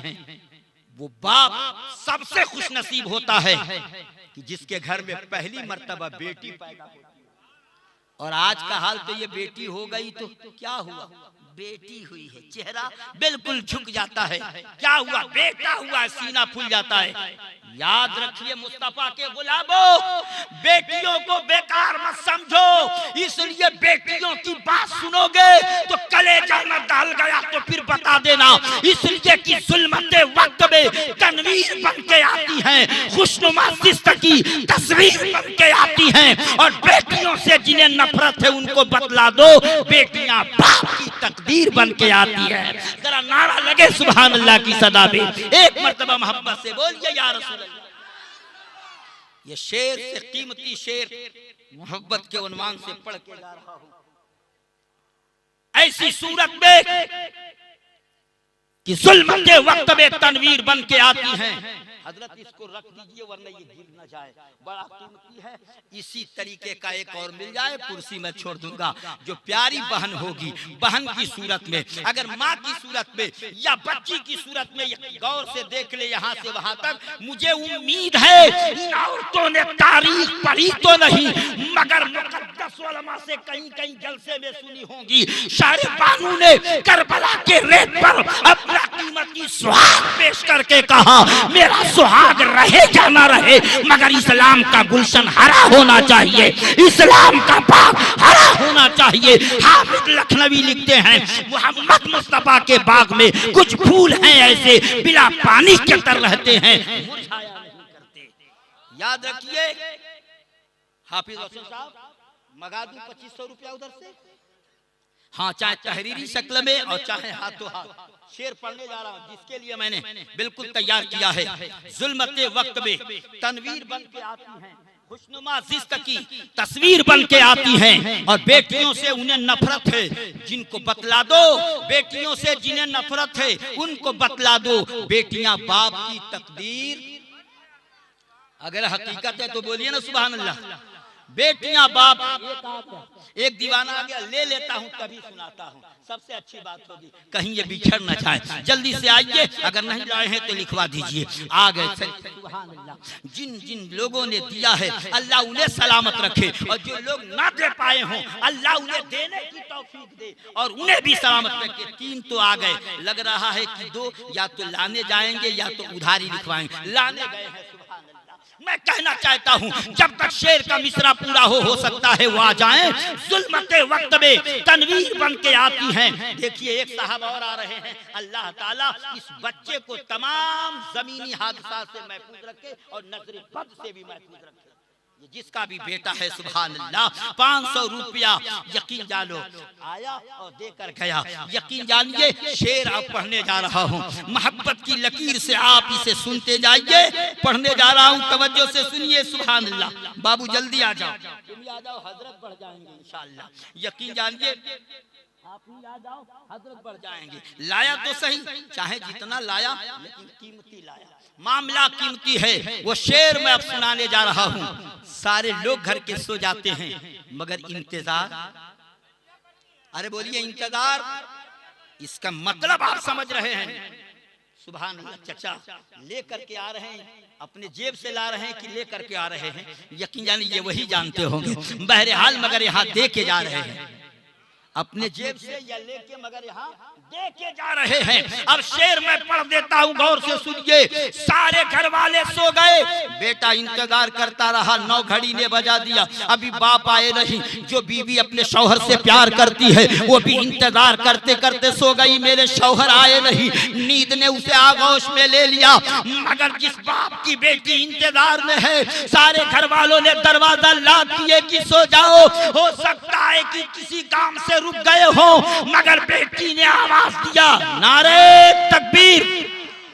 वो बाप सबसे खुशनसीब होता है कि जिसके घर में पहली मर्तबा बेटी पैदा होती है। और आज का हाल तो ये बेटी हो गई तो क्या हुआ? बेटी हुई है, चेहरा बिल्कुल झुक जाता है। क्या हुआ? बेटा हुआ, सीना फूल जाता है। याद रखिए मुस्तफा के गुलामों, बेटियों को बेकार मत समझो। इसलिए बेटियों की बात सुनोगे तो कलेजा न डाल गया तो फिर बता देना। इसलिए कि जुल्मते वक्त में तनवीर बन के आती हैं, खुशनुमा जिस्त की तस्वीर बन के आती हैं। और बेटियों से जिन्हें नफरत है उनको बतला दो, बेटियां बाप की तकदीर बन के आती है। जरा नारा लगे सुभान अल्लाह की सदा में, एक मर्तबा मोहब्बत से बोलिए या रसूल। ये शेर से कीमती शेर मोहब्बत के उन्वान से पढ़ के जा रहा हूं। ऐसी सूरत में कि जुल्म के वक्त में तनवीर बन के आती हैं। हजरत इसको रख दीजिए वरना ये गिर न जाए, बड़ा कीमती है। इसी तरीके का एक और मिल जाए, कुर्सी में छोड़ दूंगा। जो प्यारी बहन होगी, बहन की सूरत में, अगर माँ की सूरत में या बच्ची की सूरत में, गौर से देख ले यहाँ से वहां तक। मुझे उम्मीद है इन औरतों ने तारीख पढ़ी तो नहीं, मगर मुकद्दस उलमा से कहीं कहीं जलसे में सुनी होंगी। शायर बानू ने करबला के रेत पर अपना कीमती सुहाग पेश करके कहा, मेरा सुहाग रहे या ना रहे, मगर इस्लाम का गुलशन हरा होना चाहिए, इस्लाम का बाग हरा होना चाहिए। हाफिज लखनवी लिखते हैं, मोहम्मद मुस्तफा के बाग में कुछ फूल हैं ऐसे बिना पानी के तर रहते हैं, मुरझाया नहीं करते। याद रखिए। हाफिज रसूल साहब मगा दूं 2500 रुपया उधर से? हाँ, चाहे तहरीरी शक्ल में और चाहे हाथों हाथ। शेर पढ़ने जा रहा हूँ जिसके लिए मैंने बिल्कुल तैयार किया है। जुल्मते वक्त में तनवीर बन के आती हैं, खुशनुमा जिस्त की तस्वीर बन के आती हैं, और बेटियों से उन्हें नफरत है जिनको बतला दो, बेटियों से जिन्हें नफरत है उनको बतला दो, बेटियां बाप की तकदीर। अगर हकीकत है तो बोलिए ना सुभान अल्लाह। बेटियां बाप, एक दीवाना आ गया, ले लेता हूं तभी सुनाता हूं, सबसे अच्छी बात होगी कहीं ये बिछड़ न जाए। जल्दी से आइए, अगर नहीं लाए हैं तो लिखवा दीजिए। आ गए। सुभान अल्लाह। जिन जिन लोगों ने दिया है अल्लाह उन्हें सलामत रखे, और जो लोग ना दे पाए हों अल्लाह उन्हें देने की तौफीक दे और उन्हें भी सलामत रखे। 3 तो आ गए, लग रहा है कि 2 या तो लाने जाएंगे या तो उधारी लिखवाएंगे। लाने गए हैं। सुभान अल्लाह। मैं कहना चाहता हूं जब तक शेर का मिसरा पूरा हो सकता है वो आ जाएं। जुल्मते वक्त में तनवीर बन के आती हैं। देखिए एक साहब और आ रहे हैं। अल्लाह ताला इस बच्चे को तमाम जमीनी हादसा से महफूज रखे और नजर बद से भी महफूज रखे। ये जिसका भी बेटा है सुभान अल्लाह। 500 रुपया यकीन जानो आया और देकर गया। यकीन जानिए शेर अब पढ़ने जा रहा हूँ, मोहब्बत की लकीर से आप इसे सुनते जाइए। पढ़ने जा रहा हूँ, तवज्जो से सुनिए। सुभान अल्लाह। बाबू जल्दी आ जाओ, तुम भी आ जाओ, हजरत बढ़ जाएंगे इंशाअल्लाह। यकीन जानिए आप ही आ जाओ, हजरत बढ़ जाएंगे। लाया तो सही, चाहे जितना लाया लेकिन कीमती लाया, मामला कीमती है। वो शेर मैं अब सुनाने जा रहा हूँ। सारे लोग घर के सो जाते हैं मगर इंतजार, अरे बोलिए इंतजार, इसका मतलब आप समझ रहे हैं। सुभान अल्लाह। चचा लेकर के आ रहे हैं, अपने जेब से ला रहे हैं कि लेकर के आ रहे हैं, यकीन जानिए वही जानते होंगे। बहरहाल मगर यहाँ दे के जा रहे हैं, अपने जेब से या लेके, मगर यहाँ दे के जा रहे हैं। अब शेर मैं पढ़ देता हूँ, गौर से सुनिए। सारे घर वाले सो गए, बेटा इंतजार करता रहा। 9 घड़ी ने बजा दिया, अभी बाप आए नहीं। जो बीवी अपने शौहर से प्यार करती है वो भी इंतजार करते करते सो गई, मेरे शौहर आए नहीं। नींद ने उसे आगोश में ले लिया, मगर जिस बाप की बेटी इंतजार में है, सारे घर वालों ने दरवाजा लाद दिए कि सो जाओ। हो सकता है कि किसी काम से रुक गए हो, मगर बेटी ने आवाज दिया, नारे तकबीर,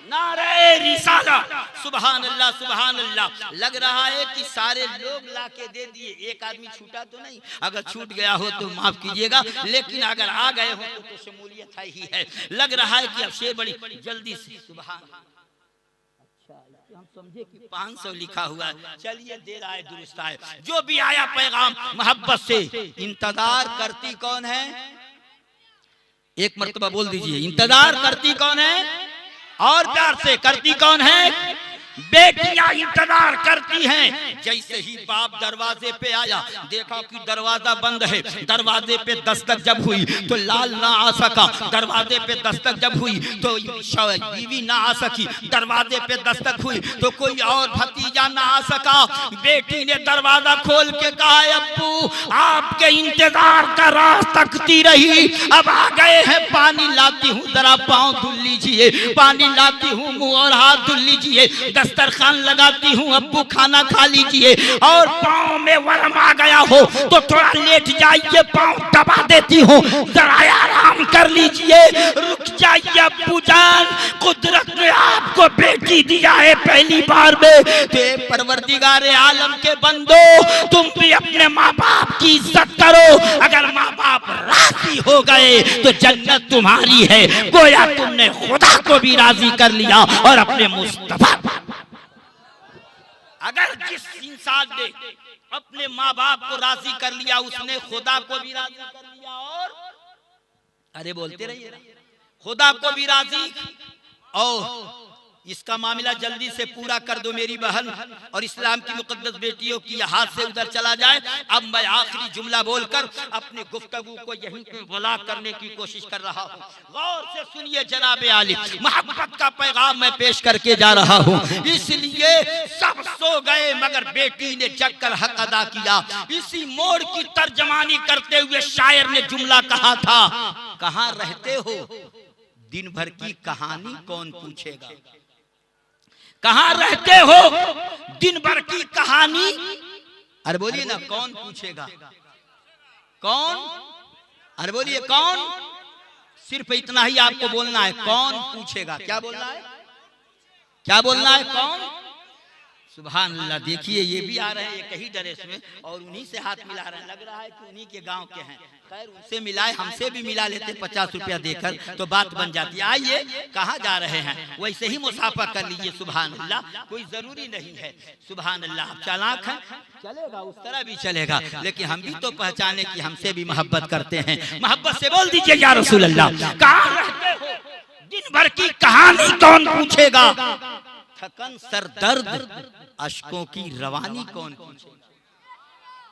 नारे रिसाला। सुभान अल्लाह, सुभान अल्लाह। लग रहा है कि सारे लोग लाके दे दिए, एक आदमी छूटा तो नहीं। अगर छूट गया हो तो माफ कीजिएगा, लेकिन अगर आ गए हो तो शमूलियत ही है। लग रहा है कि अब शेर बड़ी जल्दी से। सुभान हम समझे कि 500 लिखा हुआ है, चलिए दे रहा है, दुरुस्त है। जो भी आया पैगाम मोहब्बत से। इंतजार करती कौन है? एक मर्तबा बोल दीजिए, इंतजार करती कौन है? और प्यार से करती कौन है? बेटियां इंतजार करती हैं। जैसे ही बाप दरवाजे पे आया, देखा कि दरवाजा बंद है। दरवाजे पे दस्तक जब हुई तो लाल ना आ सका, दरवाजे पे दस्तक जब हुई तो बीवी ना आ सकी, दरवाजे पे दस्तक हुई तो कोई और भतीजा ना आ सका। बेटी ने दरवाजा खोल के कहा, अब्बू आपके इंतजार का राह तकती रही, अब आ गए हैं, पानी लाती हूँ, जरा पाँव धुल लीजिए, पानी लाती हूँ, मुंह और हाथ धुल लीजिए, दस्तरखान लगाती हूँ, अब्बू खाना खा लीजिए। और पाँव में वरम आ गया हो तो थोड़ा लेट जाइए, पाँव दबा देती हूँ, जरा आराम कर लीजिए, रुक जाइए अब्बू जान, कुदरत ने आपको बेटी दिया है पहली बार में, तो परवरदिगारे आलम के बंदो तुम भी अपने माँ बाप की इज्जत करो। अगर माँ बाप राजी हो गए तो जन्नत तुम्हारी है, गोया तुमने खुदा को भी राजी कर लिया और अपने मुस्तफा। अगर जिस इंसान ने अपने माँ बाप को राजी कर लिया उसने खुदा को भी राजी कर लिया, और अरे बोलते रहिए, खुदा को भी राजी और इसका मामला जल्दी से पूरा कर दो मेरी बहन, और इस्लाम की मुकद्दस बेटियों की हाथ से उधर चला जाए। अब मैं आखिरी जुमला बोलकर अपनी गुफ्तगू को यहीं पे बुला करने की कोशिश कर रहा हूँ। गौर से सुनिए जनाब आली, मोहब्बत का पैगाम मैं पेश करके जा रहा हूँ। इसलिए सब सो गए मगर बेटी ने जगकर हक अदा किया। इसी मोड़ की तर्जमानी करते हुए शायर ने जुमला कहा था, कहाँ रहते हो दिन भर की कहानी कौन पूछेगा। कहाँ रहते हो दिन भर की कहानी, अरे बोलिए ना कौन पूछेगा, कौन, अरे बोलिए कौन। सिर्फ इतना ही आपको बोलना है, कौन पूछेगा। क्या बोलना है, क्या बोलना है, कौन। सुभान अल्लाह। देखिए ये भी आ रहे हैं एक ही ड्रेस में और उन्हीं से हाथ मिला रहे हैं, लग रहा है कि उन्हीं के गांव के हैं। खैर उनसे मिलाए, हमसे भी मिला लेते 50 रुपया देकर तो बात बन जाती है। आइए कहाँ जा रहे हैं, वैसे ही मुसाफा कर लीजिए। सुभान अल्लाह, कोई जरूरी नहीं है। सुभान अल्लाह, आप चालाक हैं, चलेगा उस तरह भी चलेगा, लेकिन हम भी तो पहचाने कि हमसे भी मोहब्बत करते हैं। मोहब्बत से बोल दीजिए या रसूल अल्लाह। कहाँ रहते हो दिन भर की कहानी कौन पूछेगा। थकन सर दर्द अश्कों की रवानी कौन पूछेगा।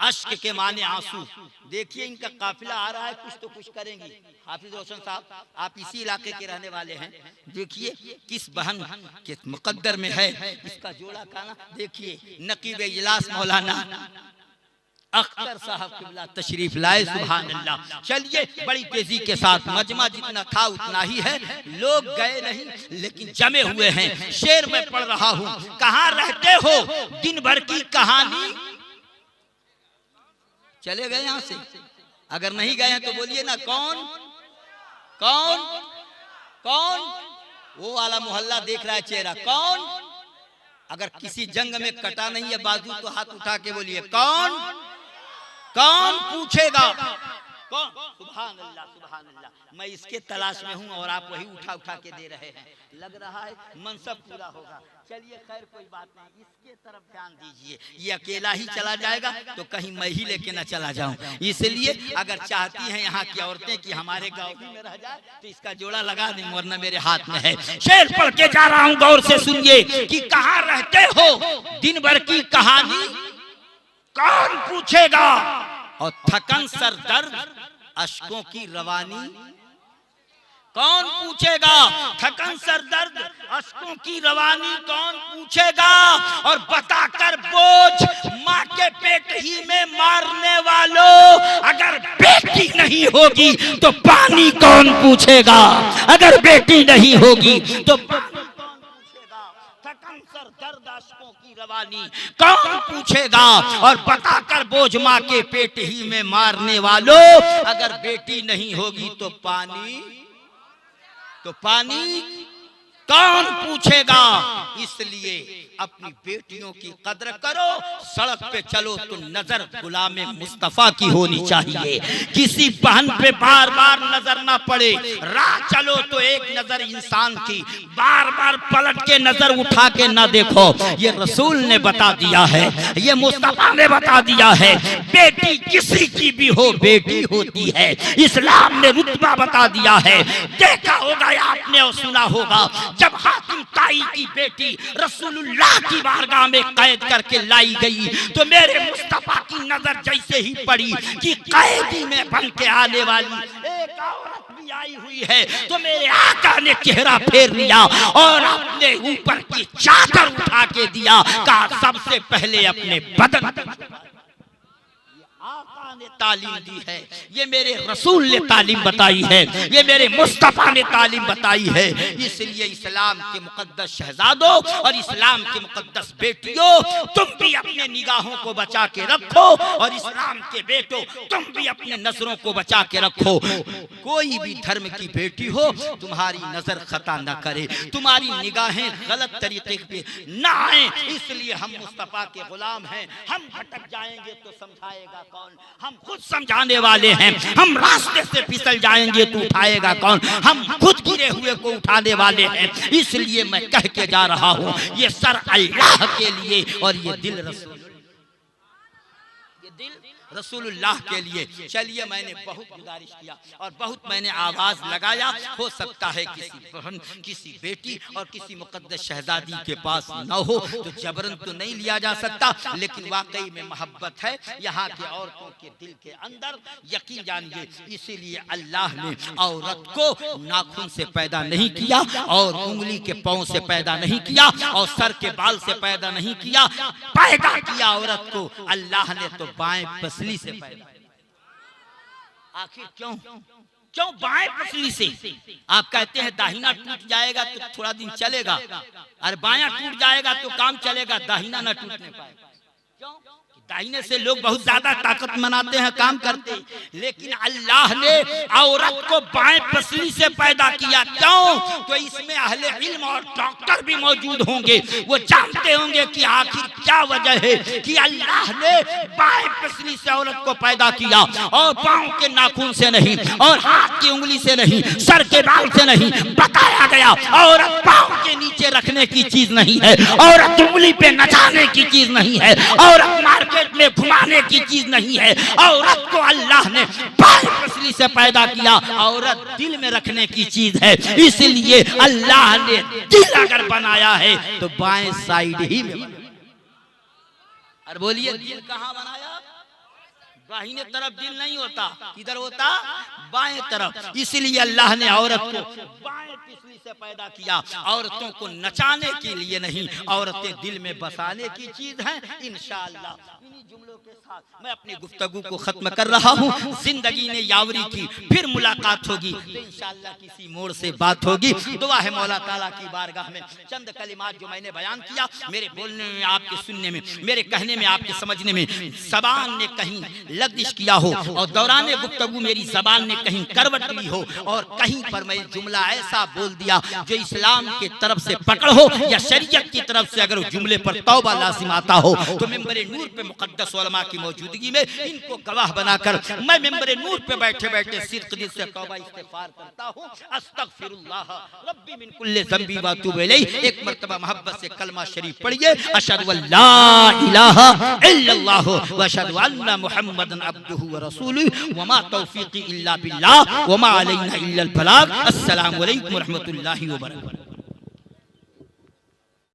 अश्क के माने आंसू। देखिए इनका काफिला आ रहा है, कुछ तो कुछ करेंगी। हाफिज रोशन साहब, आप इसी इलाके के रहने वाले हैं। देखिए किस बहन के मुकद्दर में है इसका जोड़ा खाना। देखिए नकीब इजलास मौलाना अख्तर साहब किबला तशरीफ लाए। सुभान अल्लाह। चलिए बड़ी तेजी के साथ, मजमा जितना था उतना ही है, लोग गए नहीं लेकिन जमे हुए हैं। शेर में पढ़ रहा हूँ, कहाँ रहते हो दिन भर की कहानी। चले गए यहाँ से, अगर नहीं गए हैं तो बोलिए ना कौन, कौन, कौन। वो वाला मोहल्ला देख रहा है चेहरा, कौन। अगर किसी जंग में कटा नहीं है बाजू तो हाथ उठा के बोलिए कौन, कौन पूछेगा, कौन। सुभान अल्लाह, सुभान अल्लाह। मैं इसके तलाश में हूँ और आप वही उठा उठा के दे रहे हैं। लग रहा है मनसब पूरा होगा। चलिए खैर कोई बात नहीं, इसके तरफ ध्यान दीजिए। ये अकेला ही चला जाएगा तो कहीं मैं ही लेके ना चला जाऊं। इसलिए अगर चाहती हैं यहाँ की औरतें कि हमारे गाँव में रह जाए तो इसका जोड़ा लगा दें, वरना मेरे हाथ में है। शेर पढ़ के जा रहा हूँ, गौर से सुनिए कि कहाँ रहते हो दिन भर की कहानी कौन पूछेगा। और थकन सर दर्द अश्कों की रवानी कौन पूछेगा। थकन सर दर्द अश्कों की रवानी कौन पूछेगा। और बताकर बोझ माँ के पेट ही में मारने वालों, अगर बेटी नहीं होगी तो पानी कौन पूछेगा। अगर बेटी नहीं होगी तो दर्द अश्कों की रवानी कौन पूछेगा। और बताकर बोझ माँ के पेट ही में मारने वालों, अगर बेटी नहीं होगी तो पानी कौन पूछेगा। इसलिए अपनी बेटियों की कदर करो। सड़क पे चलो तो नजर गुलाम मुस्तफा की होनी चाहिए, किसी बहन पे बार बार नजर ना पड़े। राह चलो तो एक नजर इंसान की, बार बार पलट के नजर उठा के ना देखो। ये रसूल ने बता दिया है, ये मुस्तफा ने बता दिया है, बेटी किसी की भी हो बेटी होती है। इस्लाम ने रुतबा बता दिया है। देखा होगा आपने और सुना होगा, जब हातिम ताई की बेटी रसूलुल्लाह की बारगाह में कैद करके लाई गई तो मेरे मुस्तफा की नजर जैसे ही पड़ी कि कैदी में बन के आने वाली एक औरत भी आई हुई है, तो मेरे आका ने चेहरा फेर लिया और अपने ऊपर की चादर उठा के दिया। कहा सबसे पहले अपने बदन। आका ने तालीम दी है, ये मेरे रसूल ने तालीम बताई है, ये मेरे मुस्तफा ने तालीम बताई है। इसलिए इस्लाम के मुकद्दस शहजादों और इस्लाम के मुकद्दस बेटियों, तुम भी अपने निगाहों को बचा के रखो और इस्लाम के बेटों तुम भी अपने नजरों को बचा के रखो। कोई भी धर्म की बेटी हो तुम्हारी नजर खता न करे, तुम्हारी निगाहें गलत तरीके पे ना आए। इसलिए हम मुस्तफा के गुलाम हैं। हम भटक जाएंगे तो समझाएगा कौन। हम खुद समझाने वाले हैं। हम रास्ते से फिसल जाएंगे तो उठाएगा कौन। हम खुद गिरे हुए को उठाने वाले हैं। इसलिए मैं कह के जा रहा हूँ, ये सर अल्लाह के लिए और ये दिल रसूल, ये दिल रसूलुल्लाह के लिए। चलिए मैंने बहुत गुजारिश किया और बहुत मैंने आवाज लगाया, हो सकता है किसी बहन, किसी बेटी और किसी मुकद्दस शहजादी के पास न हो तो जबरन तो नहीं लिया जा सकता, लेकिन वाकई में मोहब्बत है यहाँ के औरतों के दिल के अंदर, यकीन जानिए। इसीलिए अल्लाह ने औरत को नाखून से पैदा नहीं किया और उंगली के पांव से पैदा नहीं किया और सर के बाल से पैदा नहीं किया, पैदा किया औरत को अल्लाह ने तो बाएं पसली से पैदा। आखिर क्यों क्यों बाएं पसली से? आप कहते हैं दाहिना टूट जाएगा तो थोड़ा दिन चलेगा, और बायां टूट जाएगा तो काम चलेगा, दाहिना ना टूटने पाएगा। क्यों? दाहिने से लोग बहुत ज्यादा ताकत मनाते हैं, काम करते, लेकिन अल्लाह ने औरत को बाएं पसली से पैदा किया। क्यों? तो इसमें अहले इल्म और डॉक्टर भी मौजूद होंगे, वो जानते होंगे कि आखिर क्या वजह है कि अल्लाह ने बाएं पसली से औरत को पैदा किया और पांव के नाखून से नहीं और हाथ की उंगली से नहीं, सर के बाल से नहीं। बताया गया औरत पांव के नीचे रखने की चीज नहीं है, औरत उंगली पे नचाने की चीज नहीं है, औरत मार्केट में घुमाने की चीज नहीं है। औरत को अल्लाह ने बाएं पसली से पैदा किया, औरत दिल में रखने की चीज है। इसलिए अल्लाह ने दिल अगर बनाया है तो बाएं साइड ही में बनाया। और बोलिए दिल कहाँ बनाया? दाहिने तरफ दिल नहीं होता, किधर होता? बाएं तरफ। इसलिए अल्लाह ने औरत को बाएं पसली से पैदा किया। औरतों को नचाने के लिए नहीं, औरतें दिल में बसाने की चीज हैं। इंशाअल्लाह इन्हीं जुमलों के साथ मैं अपनी गुफ्तगू को खत्म कर रहा हूँ। जिंदगी ने यावरी की, फिर मुलाकात होगी तो इंशाअल्लाह किसी मोड़ से बात होगी। दुआ है मौला ताला की बारगाह में चंद कलिमात जो मैंने बयान किया, मेरे बोलने में, आपके सुनने में, मेरे कहने में, आपके समझने में ज़बान ने कहीं लग्जिश किया हो और दौरान गुफ्तगू मेरी ज़बान ने कहीं करवट ली हो और कहीं पर मैं जुमला ऐसा बोल दिया जो इस्लाम की तरफ से पकड़ हो या शरीयत की तरफ से अगर जुमले पर तौबा लाजिम आता हो तो मिंबर नूर पे मुक़द्दस उलमा की मौजूदगी में इनको गवाह बनाकर मैं मिंबर नूर पे बैठे बैठे सिर्फ दिल से तौबा इस्तिग़फ़ार करता हूँ। अस्तग़फ़िरुल्लाह रब्बी मिन कुल्लि ज़ंबी व अतूबु इलैह। एक मर्तबा मोहब्बत से कलमा शरीफ पढ़िए, अशहदु अल्ला इलाहा इल्लल्लाह व अशहदु अन्ना मुहम्मदन अब्दुहु व रसूलुहु व मा तौफ़ीक़ी इल्ला बिल्लाह व मा अलैना इल्लल बलाग। अस्सलामु अलैकुम व रहमतुल्लाहि व बरकातुहू।